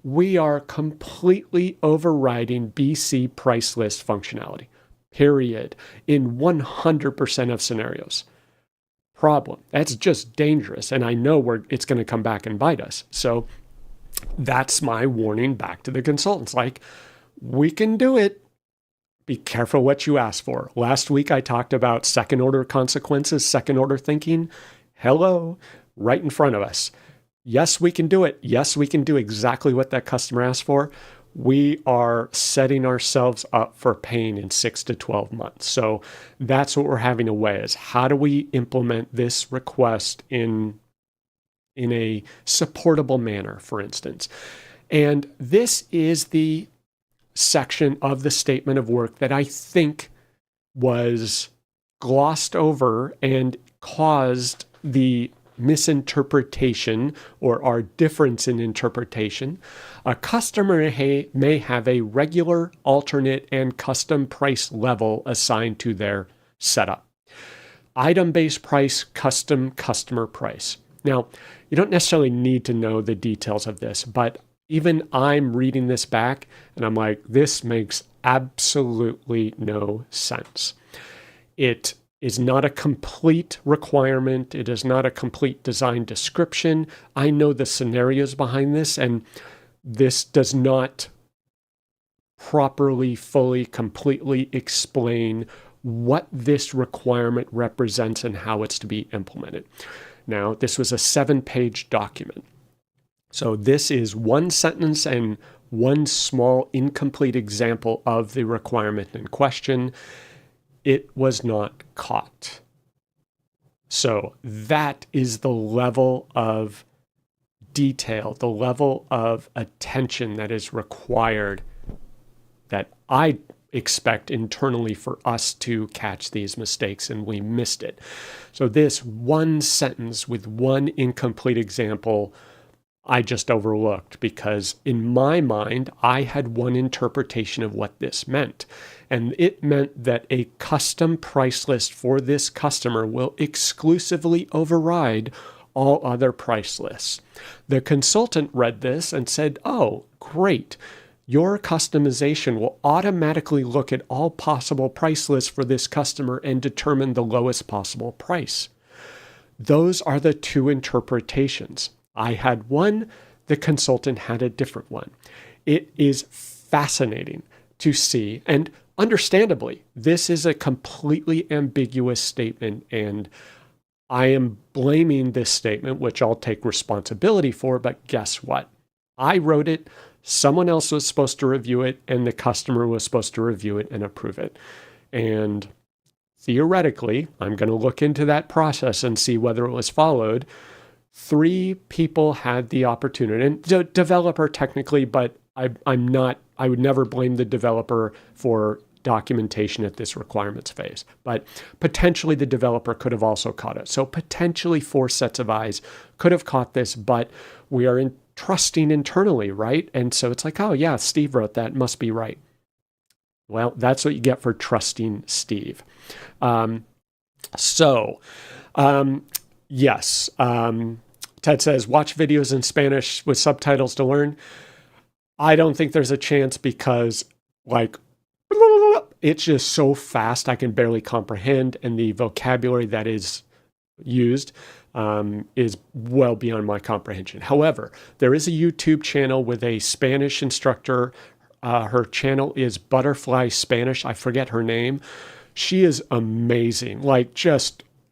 we are completely overriding BC price list functionality. Period. In 100% of scenarios. Problem. That's just dangerous. And I know it's going to come back and bite us. So that's my warning back to the consultants. Like, we can do it. Be careful what you ask for. Last week, I talked about second order consequences, second order thinking. Hello, right in front of us. Yes, we can do it. Yes, we can do exactly what that customer asked for. We are setting ourselves up for pain in 6 to 12 months. So that's what we're having to weigh is how do we implement this request in a supportable manner, for instance. And this is the section of the statement of work that I think was glossed over and caused the misinterpretation or our difference in interpretation. A customer may have a regular, alternate, and custom price level assigned to their setup. Item-based price, custom customer price. Now, you don't necessarily need to know the details of this, but even I'm reading this back and I'm like, this makes absolutely no sense. It is not a complete requirement. It is not a complete design description. I know the scenarios behind this, and this does not properly, fully, completely explain what this requirement represents and how it's to be implemented. Now, this was a 7-page document. So this is one sentence and one small incomplete example of the requirement in question. It was not caught. So that is the level of detail, the level of attention that is required that I expect internally for us to catch these mistakes, and we missed it. So this one sentence with one incomplete example, I just overlooked because in my mind, I had one interpretation of what this meant. And it meant that a custom price list for this customer will exclusively override all other price lists. The consultant read this and said, "Oh, great. Your customization will automatically look at all possible price lists for this customer and determine the lowest possible price." Those are the two interpretations. I had one, the consultant had a different one. It is fascinating to see, and understandably, this is a completely ambiguous statement, and I am blaming this statement, which I'll take responsibility for, but guess what? I wrote it, someone else was supposed to review it, and the customer was supposed to review it and approve it. And theoretically, I'm going to look into that process and see whether it was followed. 3 people had the opportunity, and the developer technically, but I would never blame the developer for documentation at this requirements phase, but potentially the developer could have also caught it. So potentially 4 sets of eyes could have caught this, but we are trusting internally, right? And so it's like, oh yeah, Steve wrote that, must be right. Well, that's what you get for trusting Steve. Yes. Ted says, watch videos in Spanish with subtitles to learn. I don't think there's a chance because it's just so fast I can barely comprehend, and the vocabulary that is used is well beyond my comprehension. However, there is a YouTube channel with a Spanish instructor. Her channel is Butterfly Spanish. I forget her name. She is amazing.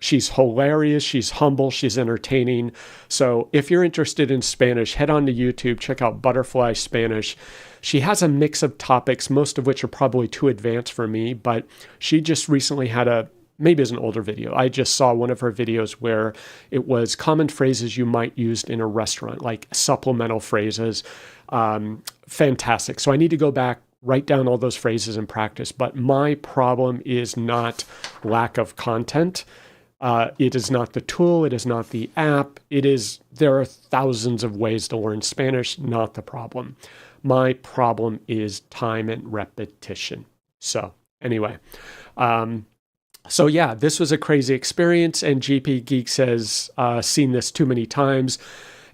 She's hilarious. She's humble. She's entertaining. So if you're interested in Spanish, head on to YouTube, check out Butterfly Spanish. She has a mix of topics, most of which are probably too advanced for me, but she just recently had maybe it's an older video. I just saw one of her videos where it was common phrases you might use in a restaurant, like supplemental phrases. Fantastic. So I need to go back, write down all those phrases and practice. But my problem is not lack of content. It is not the tool. It is not the app. There are thousands of ways to learn Spanish, not the problem. My problem is time and repetition. So anyway, this was a crazy experience, and GP Geek says, seen this too many times.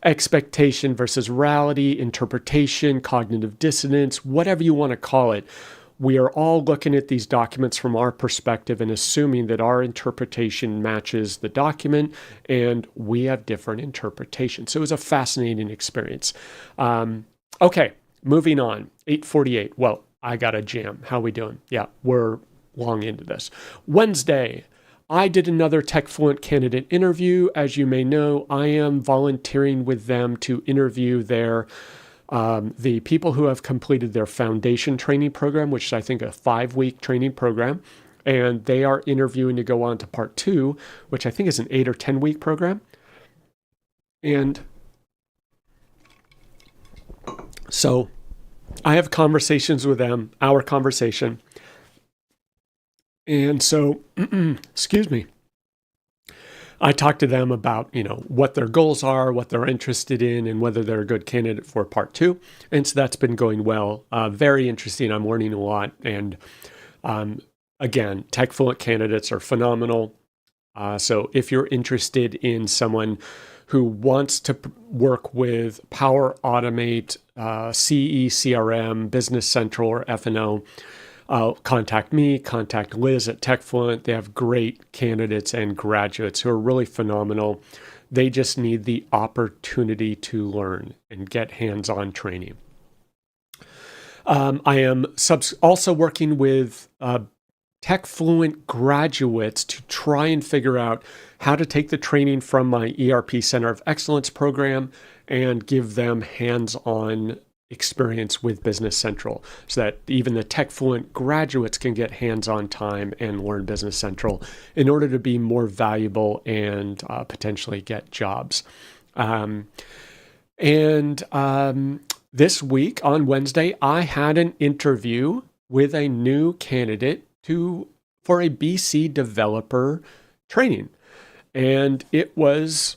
Expectation versus reality, interpretation, cognitive dissonance, whatever you want to call it. We are all looking at these documents from our perspective and assuming that our interpretation matches the document, and we have different interpretations. So it was a fascinating experience. Okay, moving on. 8:48. Well, I got a jam. How we doing? Yeah, we're long into this. Wednesday, I did another TechFluent candidate interview. As you may know, I am volunteering with them to interview the people who have completed their foundation training program, which is, I think, a 5-week training program. And they are interviewing to go on to part 2, which I think is an 8 or 10-week program. And so I have conversations with them, our conversation. And so, excuse me, I talked to them about, what their goals are, what they're interested in, and whether they're a good candidate for part 2. And so that's been going well. Very interesting. I'm learning a lot. And again, TechFluent candidates are phenomenal. So if you're interested in someone who wants to work with Power Automate, CE, CRM, Business Central, or F&O, contact me, contact Liz at TechFluent. They have great candidates and graduates who are really phenomenal. They just need the opportunity to learn and get hands-on training. I am also working with tech fluent graduates to try and figure out how to take the training from my ERP Center of Excellence program and give them hands-on experience with Business Central so that even the tech fluent graduates can get hands-on time and learn Business Central in order to be more valuable and potentially get jobs. This week on Wednesday, I had an interview with a new candidate for a BC developer training, and it was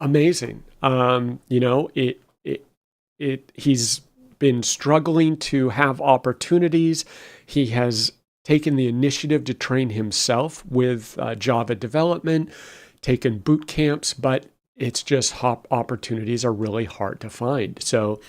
amazing. He's been struggling to have opportunities. He has taken the initiative to train himself with Java development, taken boot camps, but it's just opportunities are really hard to find. So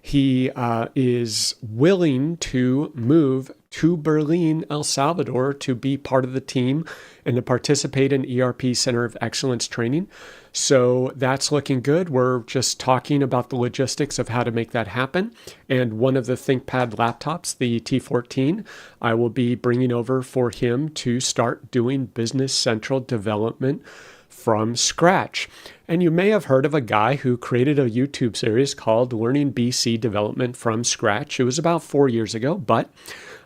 he is willing to move to Berlin, El Salvador, to be part of the team and to participate in ERP Center of Excellence training. So that's looking good. We're just talking about the logistics of how to make that happen. And one of the ThinkPad laptops, the T14, I will be bringing over for him to start doing Business Central development from scratch. And you may have heard of a guy who created a YouTube series called Learning BC Development from Scratch. It was about 4 years ago, but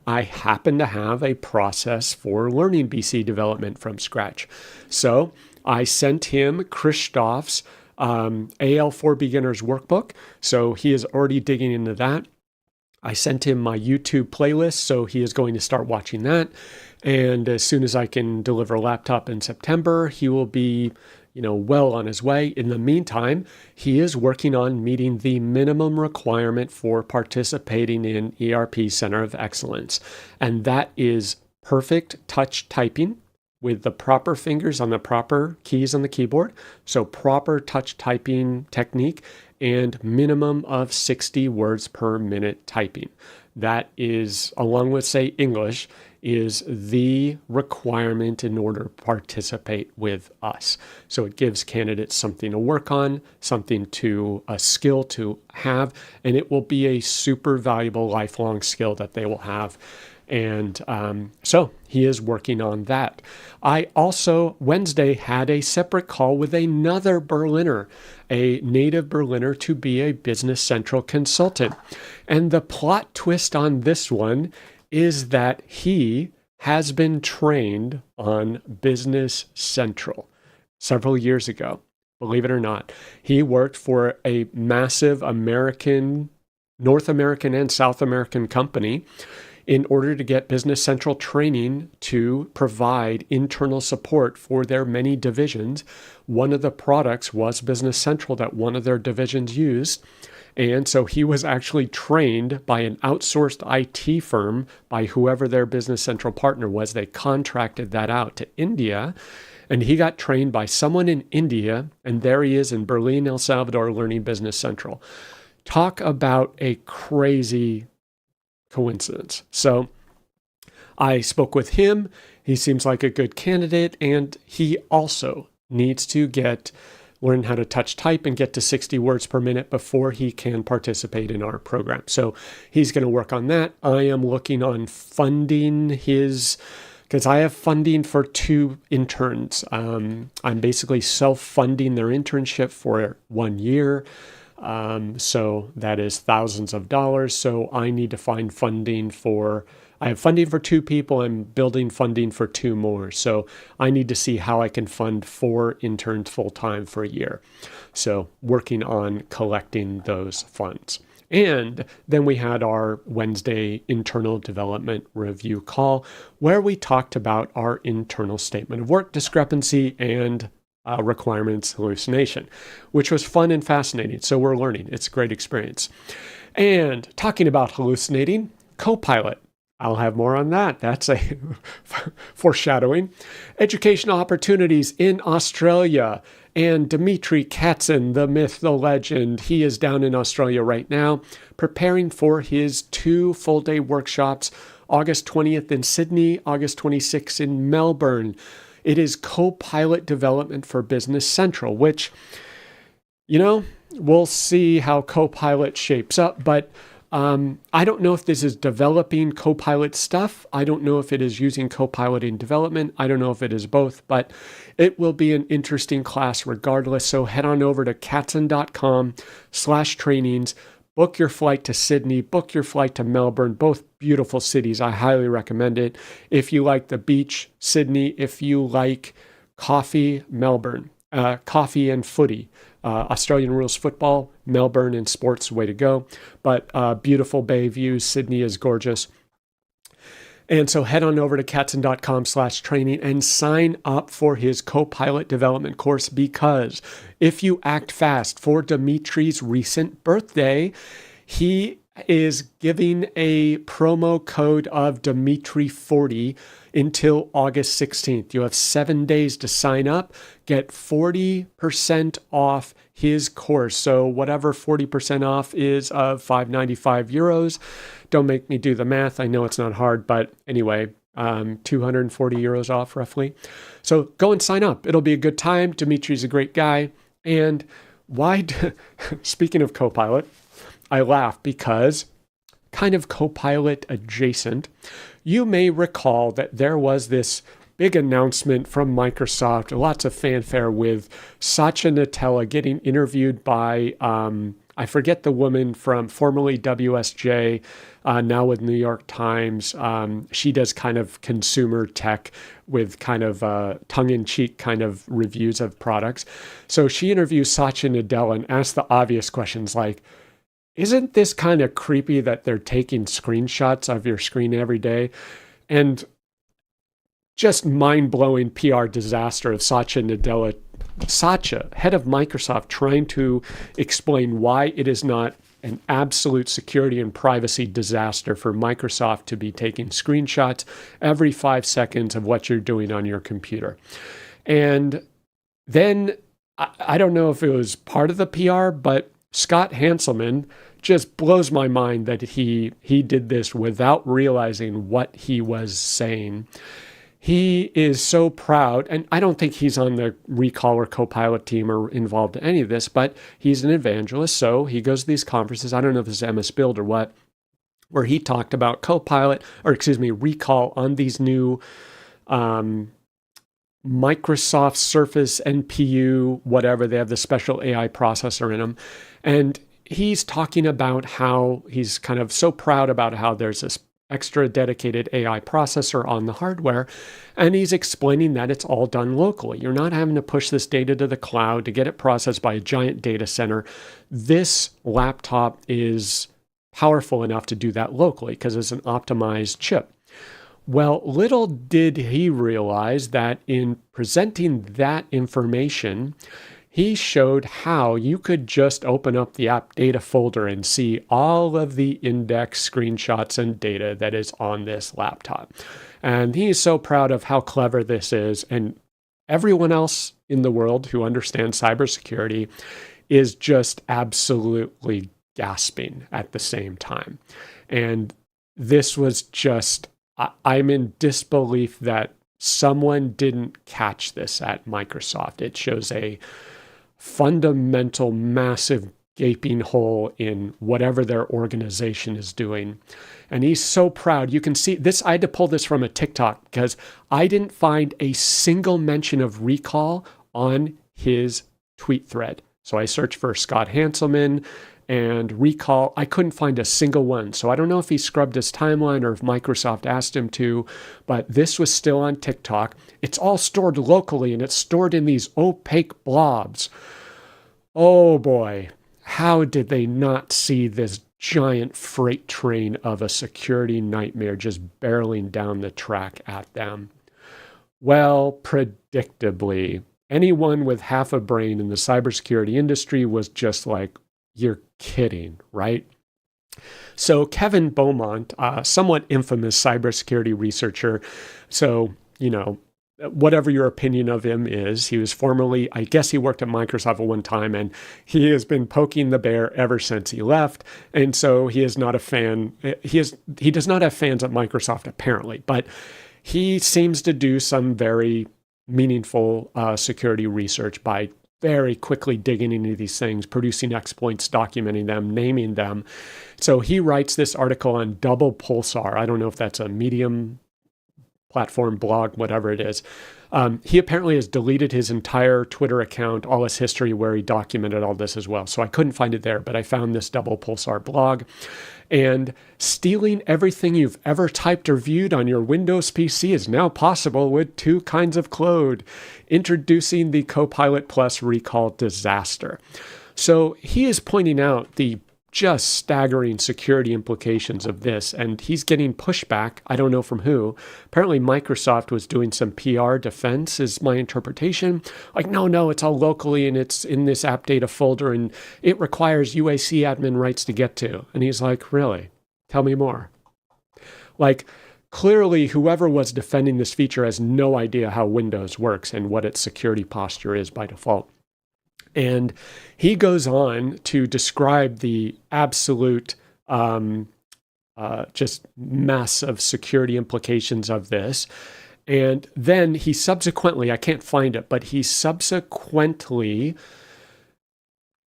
I happen to have a process for learning BC development from scratch. So I sent him Christoph's AL4 Beginners Workbook. So he is already digging into that. I sent him my YouTube playlist, so he is going to start watching that. And as soon as I can deliver a laptop in September, he will be, well on his way. In the meantime, he is working on meeting the minimum requirement for participating in ERP Center of Excellence. And that is perfect touch typing with the proper fingers on the proper keys on the keyboard. So proper touch typing technique and minimum of 60 words per minute typing. That is, along with, say, English, is the requirement in order to participate with us. So it gives candidates something to work on, a skill to have, and it will be a super valuable lifelong skill that they will have. And so he is working on that. I also, Wednesday, had a separate call with another Berliner, a native Berliner, to be a Business Central consultant. And the plot twist on this one is that he has been trained on Business Central several years ago. Believe it or not, he worked for a massive North American and South American company in order to get Business Central training to provide internal support for their many divisions. One of the products was Business Central that one of their divisions used. And so he was actually trained by an outsourced IT firm, by whoever their Business Central partner was. They contracted that out to India, and he got trained by someone in India, and there he is in Berlin, El Salvador, learning Business Central. Talk about a crazy coincidence. So I spoke with him. He seems like a good candidate, and he also needs to learn how to touch type and get to 60 words per minute before he can participate in our program. So he's going to work on that. I am looking on funding because I have funding for 2 interns. I'm basically self-funding their internship for 1 year. So that is thousands of dollars. So I need to find I have funding for 2 people. I'm building funding for 2 more. So I need to see how I can fund 4 interns full-time for a year. So working on collecting those funds. And then we had our Wednesday internal development review call where we talked about our internal statement of work discrepancy and requirements hallucination, which was fun and fascinating. So we're learning. It's a great experience. And talking about hallucinating, Copilot. I'll have more on that. That's a foreshadowing. Educational opportunities in Australia. And Dimitri Katzin, the myth, the legend, he is down in Australia right now, preparing for his 2 full-day workshops, August 20th in Sydney, August 26th in Melbourne. It is Copilot development for Business Central, which, we'll see how Copilot shapes up, but I don't know if this is developing Copilot stuff. I don't know if it is using Copilot in development. I don't know if it is both, but it will be an interesting class regardless. So head on over to katzen.com/trainings. Book your flight to Sydney, book your flight to Melbourne, both beautiful cities. I highly recommend it. If you like the beach, Sydney. If you like coffee, Melbourne. Coffee and footy. Australian rules football, Melbourne and sports, way to go. But beautiful bay views, Sydney is gorgeous. And so head on over to katzen.com/training and sign up for his Copilot development course, because if you act fast for Dimitri's recent birthday, he is giving a promo code of Dimitri40 until August 16th. You have 7 days to sign up, get 40% off his course. So whatever 40% off is of 595 euros. Don't make me do the math. I know it's not hard, but anyway, 240 euros off roughly. So go and sign up. It'll be a good time. Dimitri's a great guy. And speaking of Copilot, I laugh because kind of Copilot adjacent, you may recall that there was this big announcement from Microsoft, lots of fanfare with Satya Nadella getting interviewed by, I forget the woman from formerly WSJ, now with New York Times. She does kind of consumer tech with kind of tongue-in-cheek kind of reviews of products. So she interviews Satya Nadella and asks the obvious questions like, isn't this kind of creepy that they're taking screenshots of your screen every day? And just mind-blowing PR disaster of Satya Nadella. Satya, head of Microsoft, trying to explain why it is not an absolute security and privacy disaster for Microsoft to be taking screenshots every 5 seconds of what you're doing on your computer. And then, I don't know if it was part of the PR, but Scott Hanselman just blows my mind that he did this without realizing what he was saying. He is so proud, and I don't think he's on the Recall or Copilot team or involved in any of this, but he's an evangelist, so he goes to these conferences. I don't know if it's MS Build or what, where he talked about Recall on these new Microsoft Surface NPU, whatever. They have the special AI processor in them. And he's talking about how he's kind of so proud about how there's this extra dedicated AI processor on the hardware. And he's explaining that it's all done locally. You're not having to push this data to the cloud to get it processed by a giant data center. This laptop is powerful enough to do that locally because it's an optimized chip. Well, little did he realize that in presenting that information, he showed how you could just open up the app data folder and see all of the index screenshots and data that is on this laptop. And he is so proud of how clever this is. And everyone else in the world who understands cybersecurity is just absolutely gasping at the same time. And this was just, I'm in disbelief that someone didn't catch this at Microsoft. It shows a fundamental, massive gaping hole in whatever their organization is doing. And he's so proud. You can see this. I had to pull this from a TikTok because I didn't find a single mention of Recall on his tweet thread. So I searched for Scott Hanselman and Recall. I couldn't find a single one. So I don't know if he scrubbed his timeline or if Microsoft asked him to, but this was still on TikTok. It's all stored locally and it's stored in these opaque blobs. Oh boy, how did they not see this giant freight train of a security nightmare just barreling down the track at them? Well, predictably, anyone with half a brain in the cybersecurity industry was just like, you're kidding, right? So Kevin Beaumont, somewhat infamous cybersecurity researcher. So, whatever your opinion of him is, he was formerly, I guess he worked at Microsoft at one time, and he has been poking the bear ever since he left. And so he is not a fan. He does not have fans at Microsoft, apparently, but he seems to do some very meaningful security research by very quickly digging into these things, producing exploits, documenting them, naming them. So he writes this article on Double Pulsar. I don't know if that's a Medium platform, blog, whatever it is. He apparently has deleted his entire Twitter account, all his history where he documented all this as well. So I couldn't find it there, but I found this Double Pulsar blog. And stealing everything you've ever typed or viewed on your Windows PC is now possible with 2 kinds of code, introducing the Copilot Plus recall disaster. So he is pointing out the just staggering security implications of this, and he's getting pushback. I don't know from who. Apparently Microsoft was doing some PR defense is my interpretation. Like, no, it's all locally and it's in this app data folder and it requires UAC admin rights to get to. And he's like, really? Tell me more. Like, clearly whoever was defending this feature has no idea how Windows works and what its security posture is by default. And he goes on to describe the absolute just mess of security implications of this. And then he subsequently, I can't find it, but he subsequently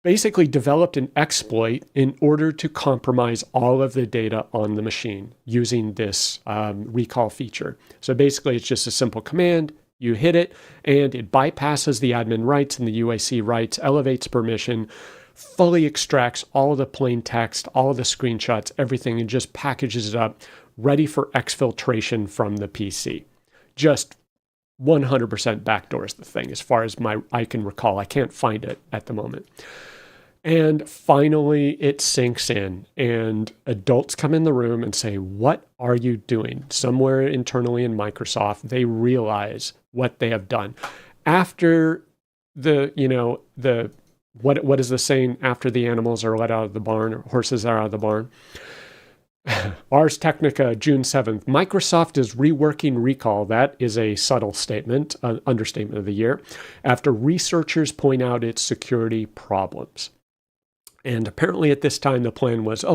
basically developed an exploit in order to compromise all of the data on the machine using this recall feature. So basically, it's just a simple command. You hit it, and it bypasses the admin rights and the UAC rights, elevates permission, fully extracts all of the plain text, all of the screenshots, everything, and just packages it up, ready for exfiltration from the PC. Just 100% backdoors the thing, as far as I can recall. I can't find it at the moment. And finally, it sinks in, and adults come in the room and say, "What are you doing?" Somewhere internally in Microsoft, they realize what they have done. After what is the saying? After the animals are let out of the barn, or horses are out of the barn. Ars Technica, June 7th. Microsoft is reworking recall. That is a subtle statement, an understatement of the year, after researchers point out its security problems. And apparently at this time, the plan was,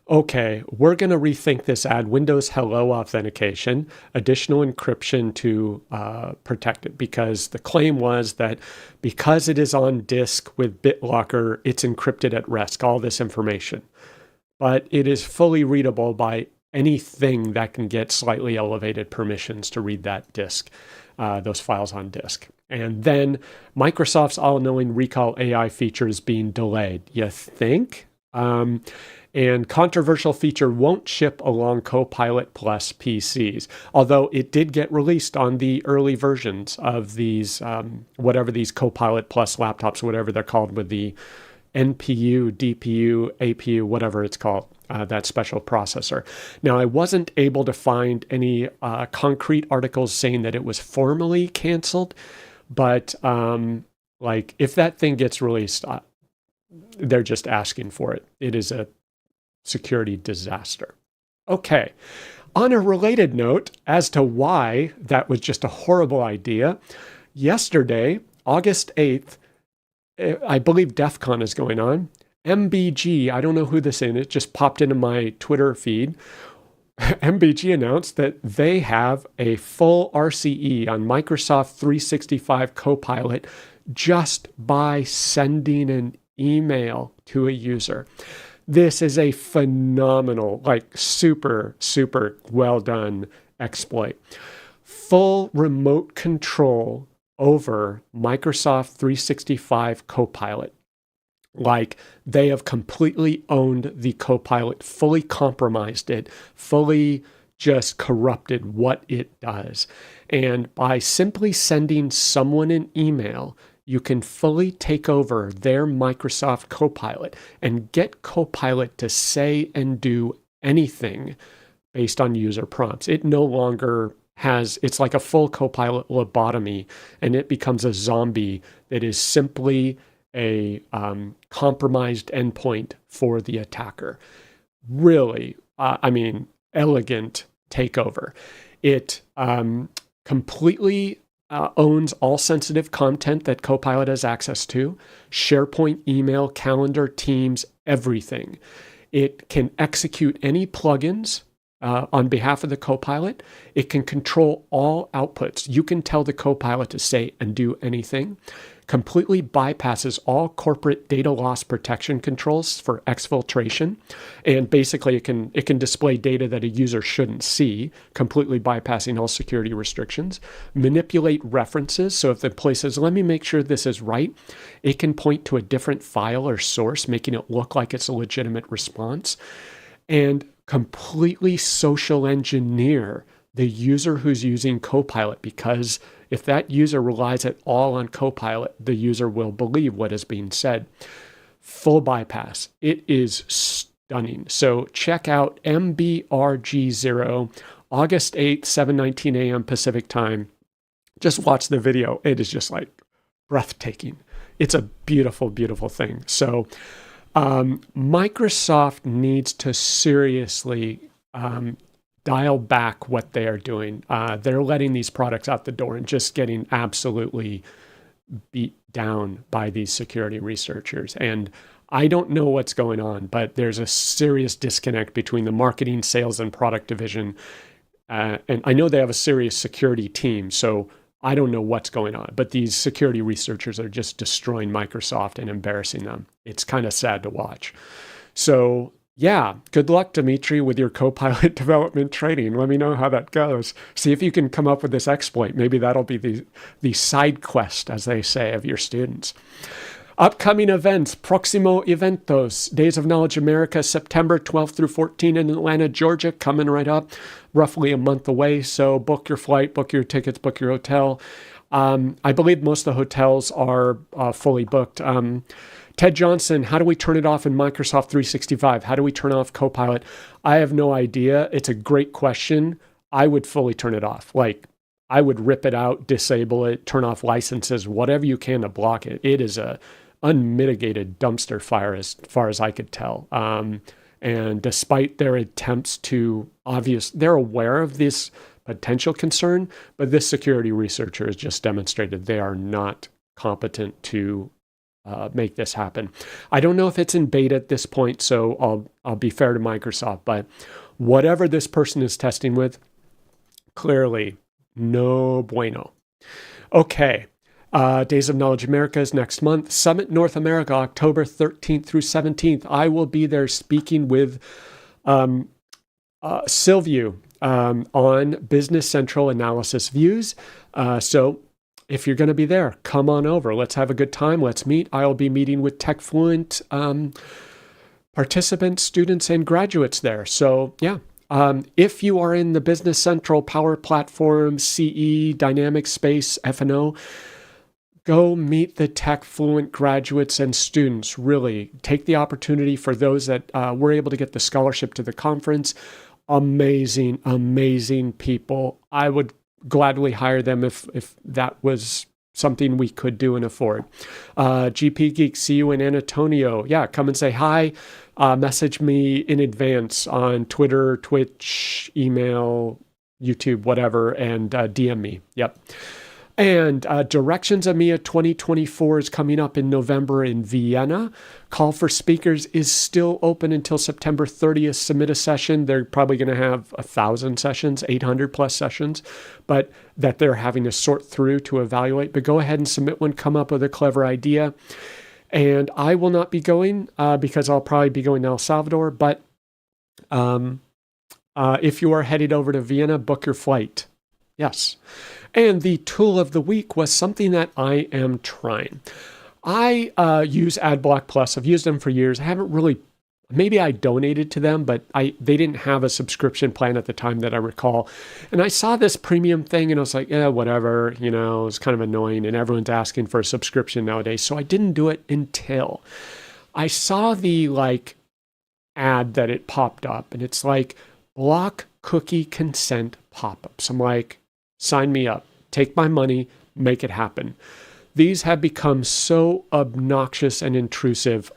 okay, we're going to rethink this, add Windows Hello authentication, additional encryption to protect it, because the claim was that because it is on disk with BitLocker, it's encrypted at rest, all this information. But it is fully readable by anything that can get slightly elevated permissions to read that disk, those files on disk. And then Microsoft's all-knowing recall AI feature is being delayed. You think? And controversial feature won't ship along Copilot Plus PCs, although it did get released on the early versions of these, whatever these Copilot Plus laptops, whatever they're called, with the NPU, DPU, APU, whatever it's called, that special processor. Now, I wasn't able to find any concrete articles saying that it was formally canceled, but if that thing gets released, they're just asking for it. It is a security disaster. Okay. On a related note, as to why that was just a horrible idea, yesterday, August 8th, I believe DEF CON is going on. MBG, I don't know who this is, it just popped into my Twitter feed. MBG announced that they have a full RCE on Microsoft 365 Copilot just by sending an email to a user. This is a phenomenal, super, super well done exploit. Full remote control over Microsoft 365 Copilot. They have completely owned the Copilot, fully compromised it, fully just corrupted what it does. And by simply sending someone an email, you can fully take over their Microsoft Copilot and get Copilot to say and do anything based on user prompts. It no longer it's like a full Copilot lobotomy, and it becomes a zombie that is simply a compromised endpoint for the attacker. Really, elegant takeover. It completely owns all sensitive content that Copilot has access to: SharePoint, email, calendar, Teams, everything. It can execute any plugins on behalf of the Copilot. It can control all outputs. You can tell the Copilot to say and do anything. Completely bypasses all corporate data loss protection controls for exfiltration. And basically it can display data that a user shouldn't see, completely bypassing all security restrictions. Manipulate references. So if the employee says, let me make sure this is right, it can point to a different file or source, making it look like it's a legitimate response. And completely social engineer the user who's using Copilot, because if that user relies at all on Copilot, the user will believe what is being said. Full bypass. It is stunning. So check out MBRG0, August 8th, 7:19 a.m. Pacific time. Just watch the video. It is just like breathtaking. It's a beautiful, beautiful thing. So Microsoft needs to seriously dial back what they are doing. They're letting these products out the door and just getting absolutely beat down by these security researchers. And I don't know what's going on, but there's a serious disconnect between the marketing, sales, and product division. And I know they have a serious security team, so I don't know what's going on. But these security researchers are just destroying Microsoft and embarrassing them. It's kind of sad to watch. So yeah, good luck, Dimitri, with your Copilot development training. Let me know how that goes. See if you can come up with this exploit. Maybe that'll be the side quest, as they say, of your students. Upcoming events, Proximo Eventos, Days of Knowledge America, September 12th through 14 in Atlanta, Georgia, coming right up, roughly a month away. So book your flight, book your tickets, book your hotel. I believe most of the hotels are fully booked. Ted Johnson, how do we turn it off in Microsoft 365? How do we turn off Copilot? I have no idea. It's a great question. I would fully turn it off. Like, I would rip it out, disable it, turn off licenses, whatever you can to block it. It is a unmitigated dumpster fire as far as I could tell. And despite their attempts to they're aware of this potential concern, but this security researcher has just demonstrated they are not competent to make this happen. I don't know if it's in beta at this point, so I'll be fair to Microsoft, but whatever this person is testing with, clearly no bueno. Okay. Days of Knowledge America is next month. Summit North America, October 13th through 17th. I will be there speaking with Silvio on Business Central Analysis Views. So if you're going to be there, come on over. Let's have a good time. Let's meet. I'll be meeting with TechFluent participants, students, and graduates there. So yeah. If you are in the Business Central, Power Platform, CE, Dynamics space, F&O, go meet the TechFluent graduates and students. Really take the opportunity for those that were able to get the scholarship to the conference. Amazing, amazing people. I would gladly hire them if that was something we could do and afford. GP Geek, see you in Antonio. Yeah, come and say hi. Message me in advance on Twitter, Twitch, email, YouTube, whatever, and DM me. Yep. And Directions EMEA 2024 is coming up in November in Vienna. Call for speakers is still open until September 30th. Submit a session. They're probably going to have 1,000 sessions, 800 plus sessions, but that they're having to sort through to evaluate. But go ahead and submit one. Come up with a clever idea. And I will not be going because I'll probably be going to El Salvador. But if you are headed over to Vienna, book your flight. Yes. And the tool of the week was something that I am trying. I use AdBlock Plus. I've used them for years. I haven't really, maybe I donated to them, but they didn't have a subscription plan at the time that I recall. And I saw this premium thing and I was like, yeah, whatever, it's kind of annoying and everyone's asking for a subscription nowadays. So I didn't do it until I saw the ad that it popped up and it's like block cookie consent pop-ups. I'm like, sign me up, take my money, make it happen. These have become so obnoxious and intrusive.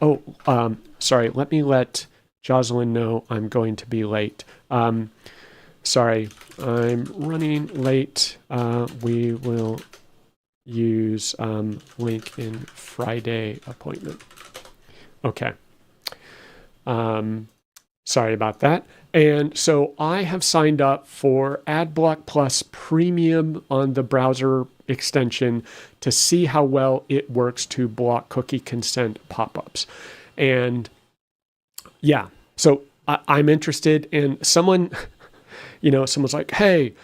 Sorry, let me let Jocelyn know I'm going to be late. Sorry, I'm running late. We will use link in Friday appointment. Okay. Sorry about that. And so I have signed up for AdBlock Plus Premium on the browser extension to see how well it works to block cookie consent pop-ups. And yeah, so I'm interested. And someone's like, hey,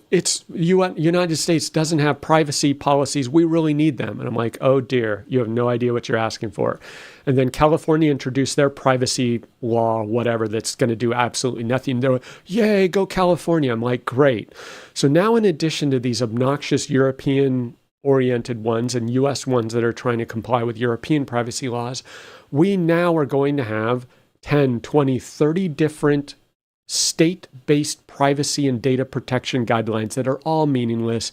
it's United States doesn't have privacy policies. We really need them. And I'm like, oh dear, you have no idea what you're asking for. And then California introduced their privacy law, whatever, that's going to do absolutely nothing. They're like, yay, go California. I'm like, great. So now in addition to these obnoxious European-oriented ones and US ones that are trying to comply with European privacy laws, we now are going to have 10, 20, 30 different state-based privacy and data protection guidelines that are all meaningless,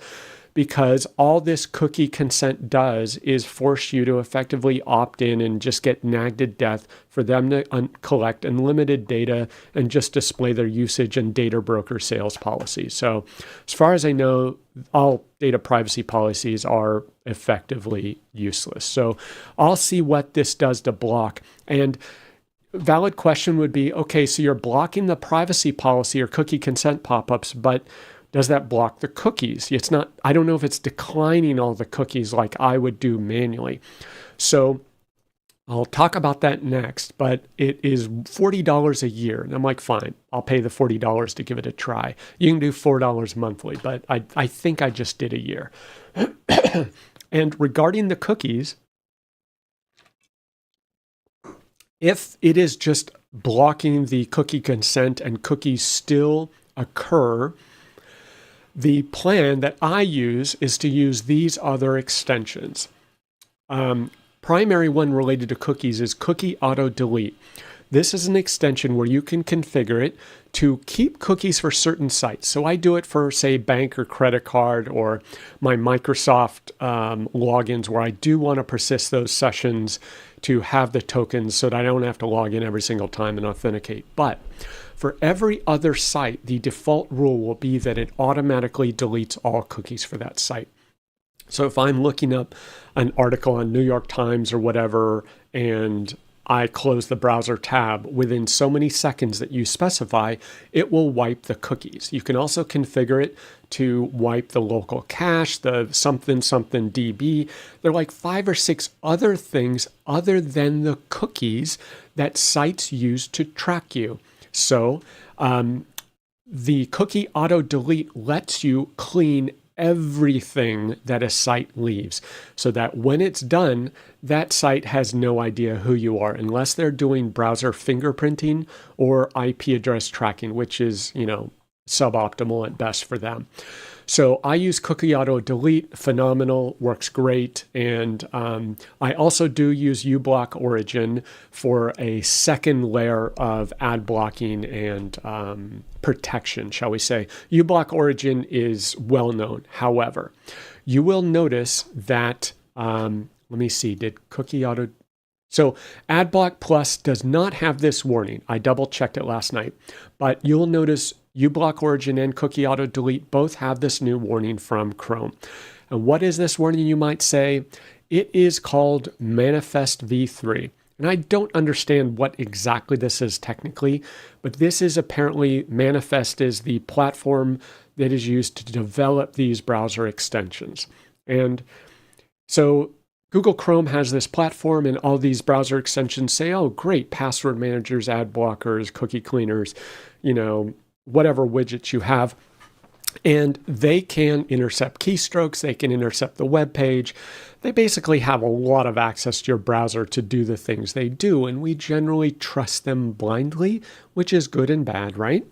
because all this cookie consent does is force you to effectively opt in and just get nagged to death for them to collect unlimited data and just display their usage and data broker sales policies. So as far as I know, all data privacy policies are effectively useless. So I'll see what this does to block. And valid question would be, okay, so you're blocking the privacy policy or cookie consent pop-ups, but does that block the cookies? It's not, I don't know if it's declining all the cookies like I would do manually. So I'll talk about that next, but it is $40 a year. And I'm like, fine, I'll pay the $40 to give it a try. You can do $4 monthly, but I think I just did a year. And regarding the cookies, if it is just blocking the cookie consent and cookies still occur, the plan that I use is to use these other extensions. Primary one related to cookies is Cookie Auto Delete. This is an extension where you can configure it to keep cookies for certain sites. So I do it for, say, bank or credit card or my Microsoft logins, where I do want to persist those sessions to have the tokens so that I don't have to log in every single time and authenticate. But for every other site, the default rule will be that it automatically deletes all cookies for that site. So if I'm looking up an article on New York Times or whatever, and I close the browser tab, within so many seconds that you specify, it will wipe the cookies. You can also configure it to wipe the local cache, the something DB. There are like 5 or 6 other things other than the cookies that sites use to track you. So the Cookie Auto Delete lets you clean everything that a site leaves, so that when it's done, that site has no idea who you are, unless they're doing browser fingerprinting or IP address tracking, which is, suboptimal at best for them. So I use Cookie Auto Delete, phenomenal, works great. And I also do use uBlock Origin for a second layer of ad blocking and protection, shall we say. uBlock Origin is well known. However, you will notice that, let me see, did Cookie Auto... So AdBlock Plus does not have this warning. I double checked it last night, but you'll notice uBlock Origin and Cookie Auto Delete both have this new warning from Chrome. And what is this warning, you might say? It is called Manifest v3. And I don't understand what exactly this is technically, but this is apparently, Manifest is the platform that is used to develop these browser extensions. And so Google Chrome has this platform, and all these browser extensions say, oh, great, password managers, ad blockers, cookie cleaners, whatever widgets you have. And they can intercept keystrokes. They can intercept the web page. They basically have a lot of access to your browser to do the things they do. And we generally trust them blindly, which is good and bad, right?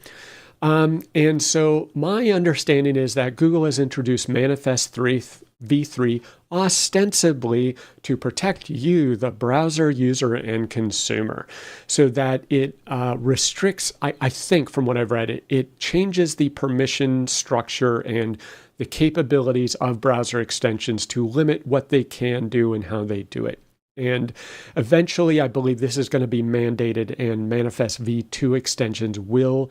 And so my understanding is that Google has introduced Manifest v3 ostensibly to protect you, the browser user and consumer, so that it restricts, I think from what I've read, it changes the permission structure and the capabilities of browser extensions to limit what they can do and how they do it. And eventually, I believe this is going to be mandated, and Manifest v2 extensions will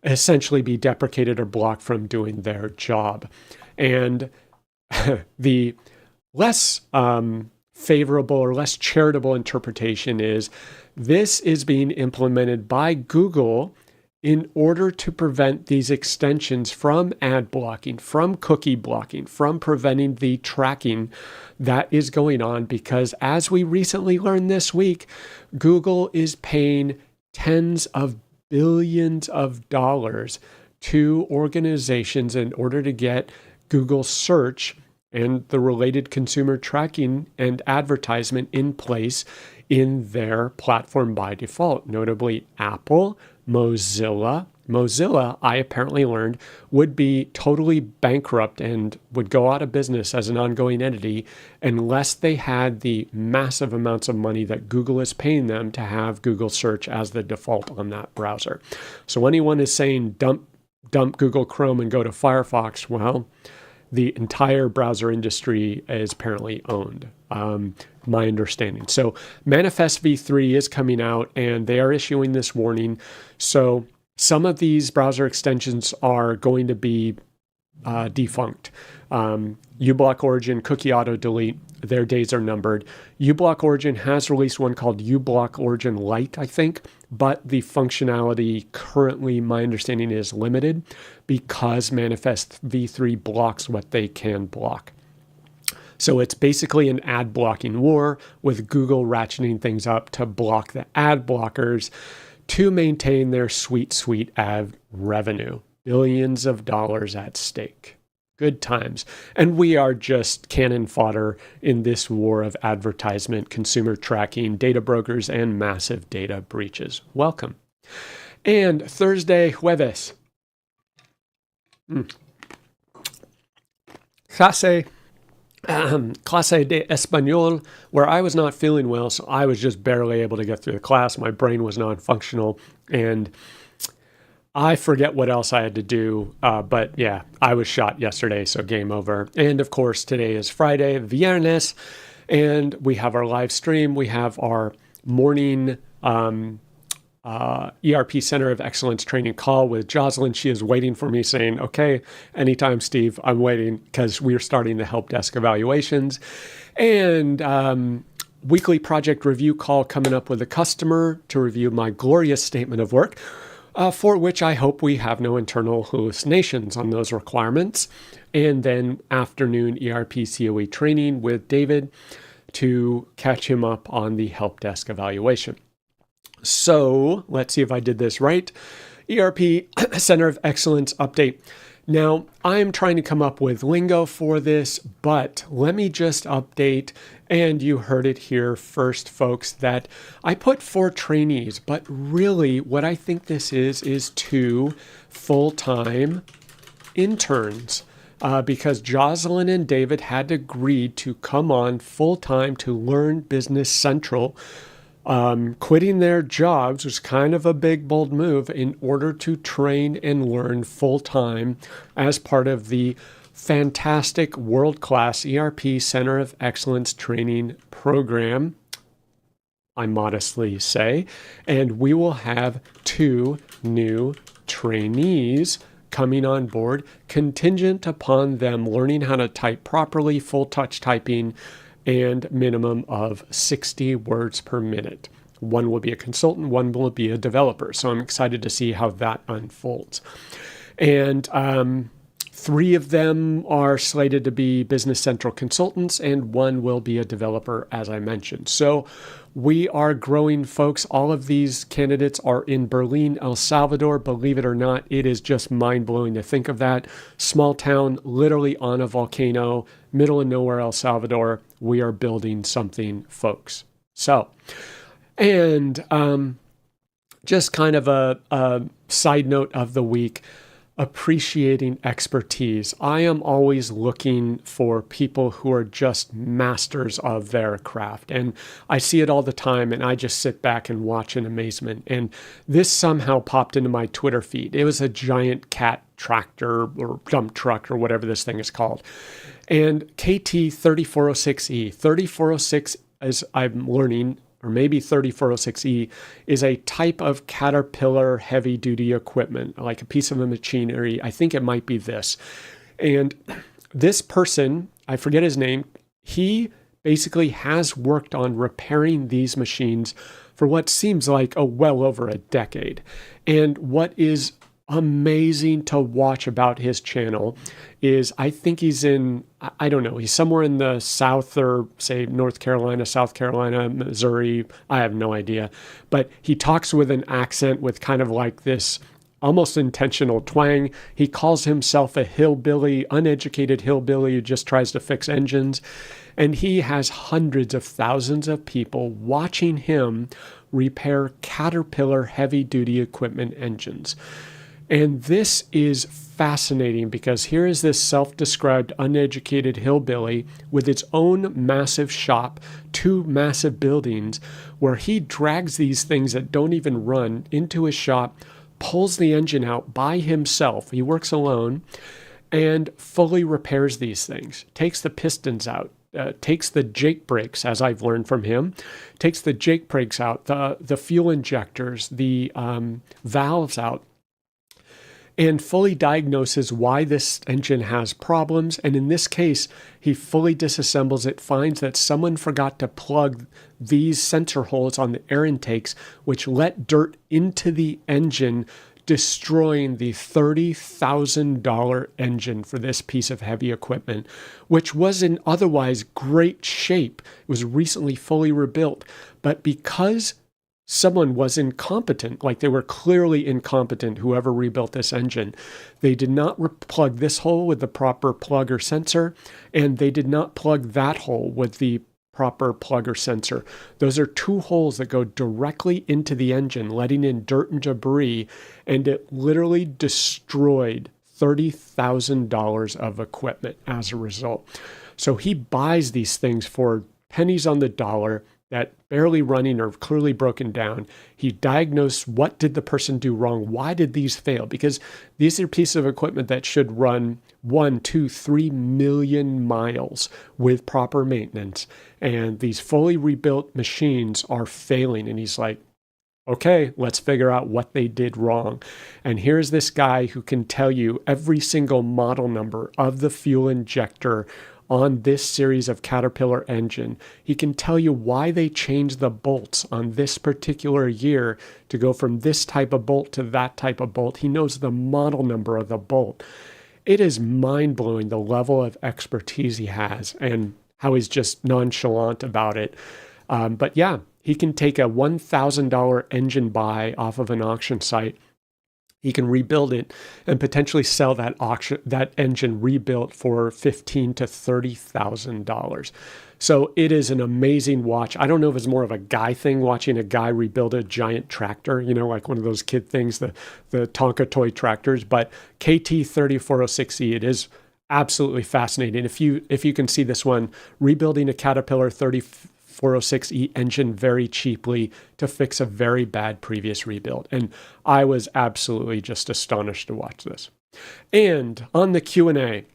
essentially be deprecated or blocked from doing their job. And the less favorable or less charitable interpretation is this is being implemented by Google in order to prevent these extensions from ad blocking, from cookie blocking, from preventing the tracking that is going on. Because as we recently learned this week, Google is paying tens of billions of dollars to organizations in order to get Google search and the related consumer tracking and advertisement in place in their platform by default, notably Apple, Mozilla. Mozilla, I apparently learned, would be totally bankrupt and would go out of business as an ongoing entity unless they had the massive amounts of money that Google is paying them to have Google search as the default on that browser. So anyone is saying dump Google Chrome and go to Firefox, well, the entire browser industry is apparently owned, my understanding. So Manifest v3 is coming out and they are issuing this warning. So some of these browser extensions are going to be defunct. uBlock Origin, Cookie Auto Delete, their days are numbered. uBlock Origin has released one called uBlock Origin Lite, I think, but the functionality currently, my understanding, is limited because Manifest v3 blocks what they can block. So it's basically an ad blocking war with Google ratcheting things up to block the ad blockers to maintain their sweet ad revenue. Billions of dollars at stake. Good times. And we are just cannon fodder in this war of advertisement, consumer tracking, data brokers, and massive data breaches. Welcome. And Thursday, jueves. Clase de Español, where I was not feeling well, so I was just barely able to get through the class. My brain was non-functional, and I forget what else I had to do, but yeah, I was shot yesterday, so game over. And of course, today is Friday, Viernes, and we have our live stream. We have our morning ERP Center of Excellence training call with Jocelyn. She is waiting for me saying, okay, anytime, Steve, I'm waiting, because we are starting the help desk evaluations. And weekly project review call coming up with a customer to review my glorious statement of work, for which I hope we have no internal hallucinations on those requirements. And then afternoon ERP COE training with David to catch him up on the help desk evaluation. So let's see if I did this right. ERP Center of Excellence update. Now, I'm trying to come up with lingo for this, but let me just update, and you heard it here first, folks, that I put 4 trainees, but really what I think this is 2 full-time interns. Because Jocelyn and David had agreed to come on full-time to learn Business Central. Quitting their jobs was kind of a big, bold move in order to train and learn full-time as part of the fantastic world-class ERP Center of Excellence training program, I modestly say. And we will have 2 new trainees coming on board, contingent upon them learning how to type properly, full touch typing, and minimum of 60 words per minute. One will be a consultant, one will be a developer. So I'm excited to see how that unfolds. And 3 of them are slated to be Business Central consultants, and 1 will be a developer, as I mentioned. So we are growing, folks. All of these candidates are in Berlin, El Salvador. Believe it or not, it is just mind-blowing to think of that. Small town, literally on a volcano, middle of nowhere, El Salvador. We are building something, folks. So, and just kind of a side note of the week, appreciating expertise. I am always looking for people who are just masters of their craft. And I see it all the time, and I just sit back and watch in amazement. And this somehow popped into my Twitter feed. It was a giant cat tractor or dump truck or whatever this thing is called. And KT 3406E. 3406, as I'm learning, or maybe 3406E, is a type of Caterpillar heavy-duty equipment, like a piece of a machinery. I think it might be this. And this person, I forget his name, he basically has worked on repairing these machines for what seems like well over a decade. And what is amazing to watch about his channel is I think he's in, I don't know, he's somewhere in the South or say North Carolina, South Carolina, Missouri. I have no idea. But he talks with an accent with kind of like this almost intentional twang. He calls himself a hillbilly, uneducated hillbilly who just tries to fix engines. And he has hundreds of thousands of people watching him repair Caterpillar heavy-duty equipment engines. And this is fascinating because here is this self-described uneducated hillbilly with its own massive shop, 2 massive buildings, where he drags these things that don't even run into his shop, pulls the engine out by himself. He works alone and fully repairs these things, takes the pistons out, takes the Jake brakes, as I've learned from him, takes the Jake brakes out, the fuel injectors, the valves out, and fully diagnoses why this engine has problems. And in this case, he fully disassembles it, finds that someone forgot to plug these sensor holes on the air intakes, which let dirt into the engine, destroying the $30,000 engine for this piece of heavy equipment, which was in otherwise great shape. It was recently fully rebuilt. But because someone was incompetent, like they were clearly incompetent, whoever rebuilt this engine, they did not plug this hole with the proper plug or sensor, and they did not plug that hole with the proper plug or sensor. Those are 2 holes that go directly into the engine, letting in dirt and debris, and it literally destroyed $30,000 of equipment as a result. So he buys these things for pennies on the dollar that barely running or clearly broken down. He diagnosed what did the person do wrong? Why did these fail? Because these are pieces of equipment that should run 1, 2, 3 million miles with proper maintenance. And these fully rebuilt machines are failing. And he's like, okay, let's figure out what they did wrong. And here's this guy who can tell you every single model number of the fuel injector on this series of Caterpillar engine. He can tell you why they changed the bolts on this particular year to go from this type of bolt to that type of bolt. He knows the model number of the bolt. It is mind-blowing the level of expertise he has and how he's just nonchalant about it. But yeah, he can take a $1,000 engine buy off of an auction site. He can rebuild it and potentially sell that engine rebuilt for $15,000 to $30,000. So it is an amazing watch. I don't know if it's more of a guy thing, watching a guy rebuild a giant tractor, like one of those kid things, the Tonka toy tractors. But KT3406E, it is absolutely fascinating. If you can see this one, rebuilding a Caterpillar 406E engine very cheaply to fix a very bad previous rebuild. And I was absolutely just astonished to watch this. And on the Q&A,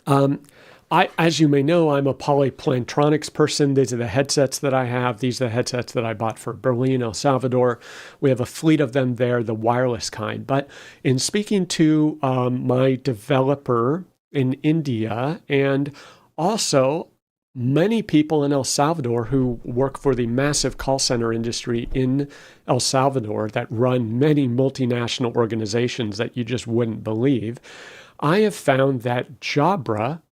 as you may know, I'm a Poly Plantronics person. These are the headsets that I have. These are the headsets that I bought for Berlin, El Salvador. We have a fleet of them there, the wireless kind. But in speaking to my developer in India and also many people in El Salvador who work for the massive call center industry in El Salvador that run many multinational organizations that you just wouldn't believe, I have found that Jabra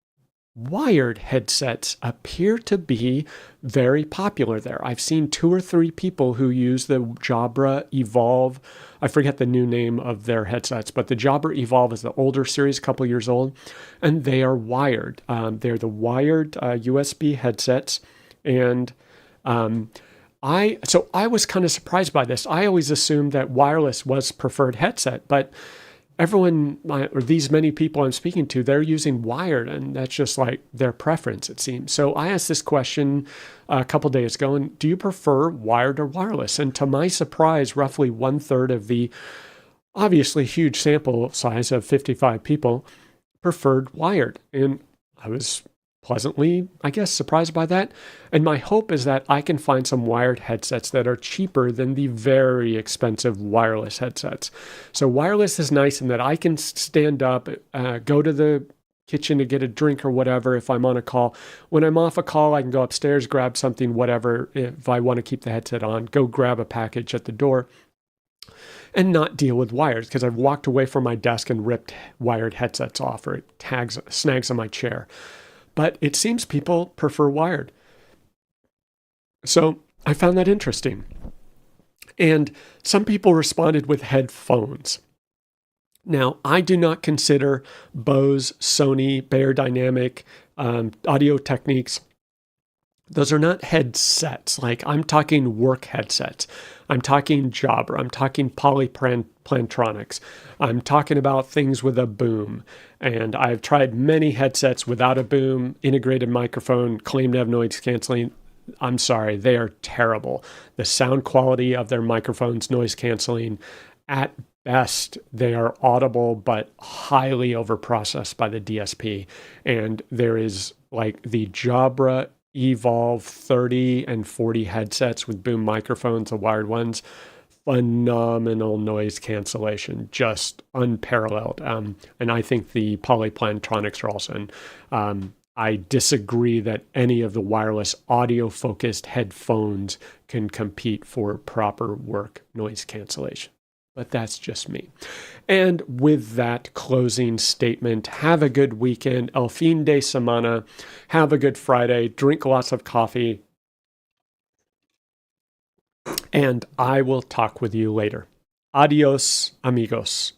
wired headsets appear to be very popular there. I've seen 2 or 3 people who use the Jabra Evolve. I forget the new name of their headsets, but the Jabra Evolve is the older series, a couple years old, and they are wired. They're the wired USB headsets, and I was kind of surprised by this. I always assumed that wireless was preferred headset, but everyone, or these many people I'm speaking to, they're using wired, and that's just like their preference, it seems. So I asked this question a couple days ago, and do you prefer wired or wireless? And to my surprise, roughly 1/3 of the obviously huge sample size of 55 people preferred wired. And I was pleasantly, I guess, surprised by that. And my hope is that I can find some wired headsets that are cheaper than the very expensive wireless headsets. So wireless is nice in that I can stand up, go to the kitchen to get a drink or whatever if I'm on a call. When I'm off a call, I can go upstairs, grab something, whatever. If I want to keep the headset on, go grab a package at the door and not deal with wires because I've walked away from my desk and ripped wired headsets off, or it snags on my chair. But it seems people prefer wired. So I found that interesting. And some people responded with headphones. Now, I do not consider Bose, Sony, Beyerdynamic, Audio Techniques. Those are not headsets. Like, I'm talking work headsets. I'm talking Jabra. I'm talking Polyplantronics. I'm talking about things with a boom. And I've tried many headsets without a boom, integrated microphone, claim to have noise canceling. I'm sorry, they are terrible. The sound quality of their microphones, noise canceling, at best, they are audible but highly overprocessed by the DSP. And there is like the Jabra Evolve 30 and 40 headsets with boom microphones, the wired ones, phenomenal noise cancellation, just unparalleled. And I think the Polyplantronics are also in. I disagree that any of the wireless audio-focused headphones can compete for proper work noise cancellation. But that's just me. And with that closing statement, have a good weekend. El fin de semana. Have a good Friday. Drink lots of coffee. And I will talk with you later. Adios, amigos.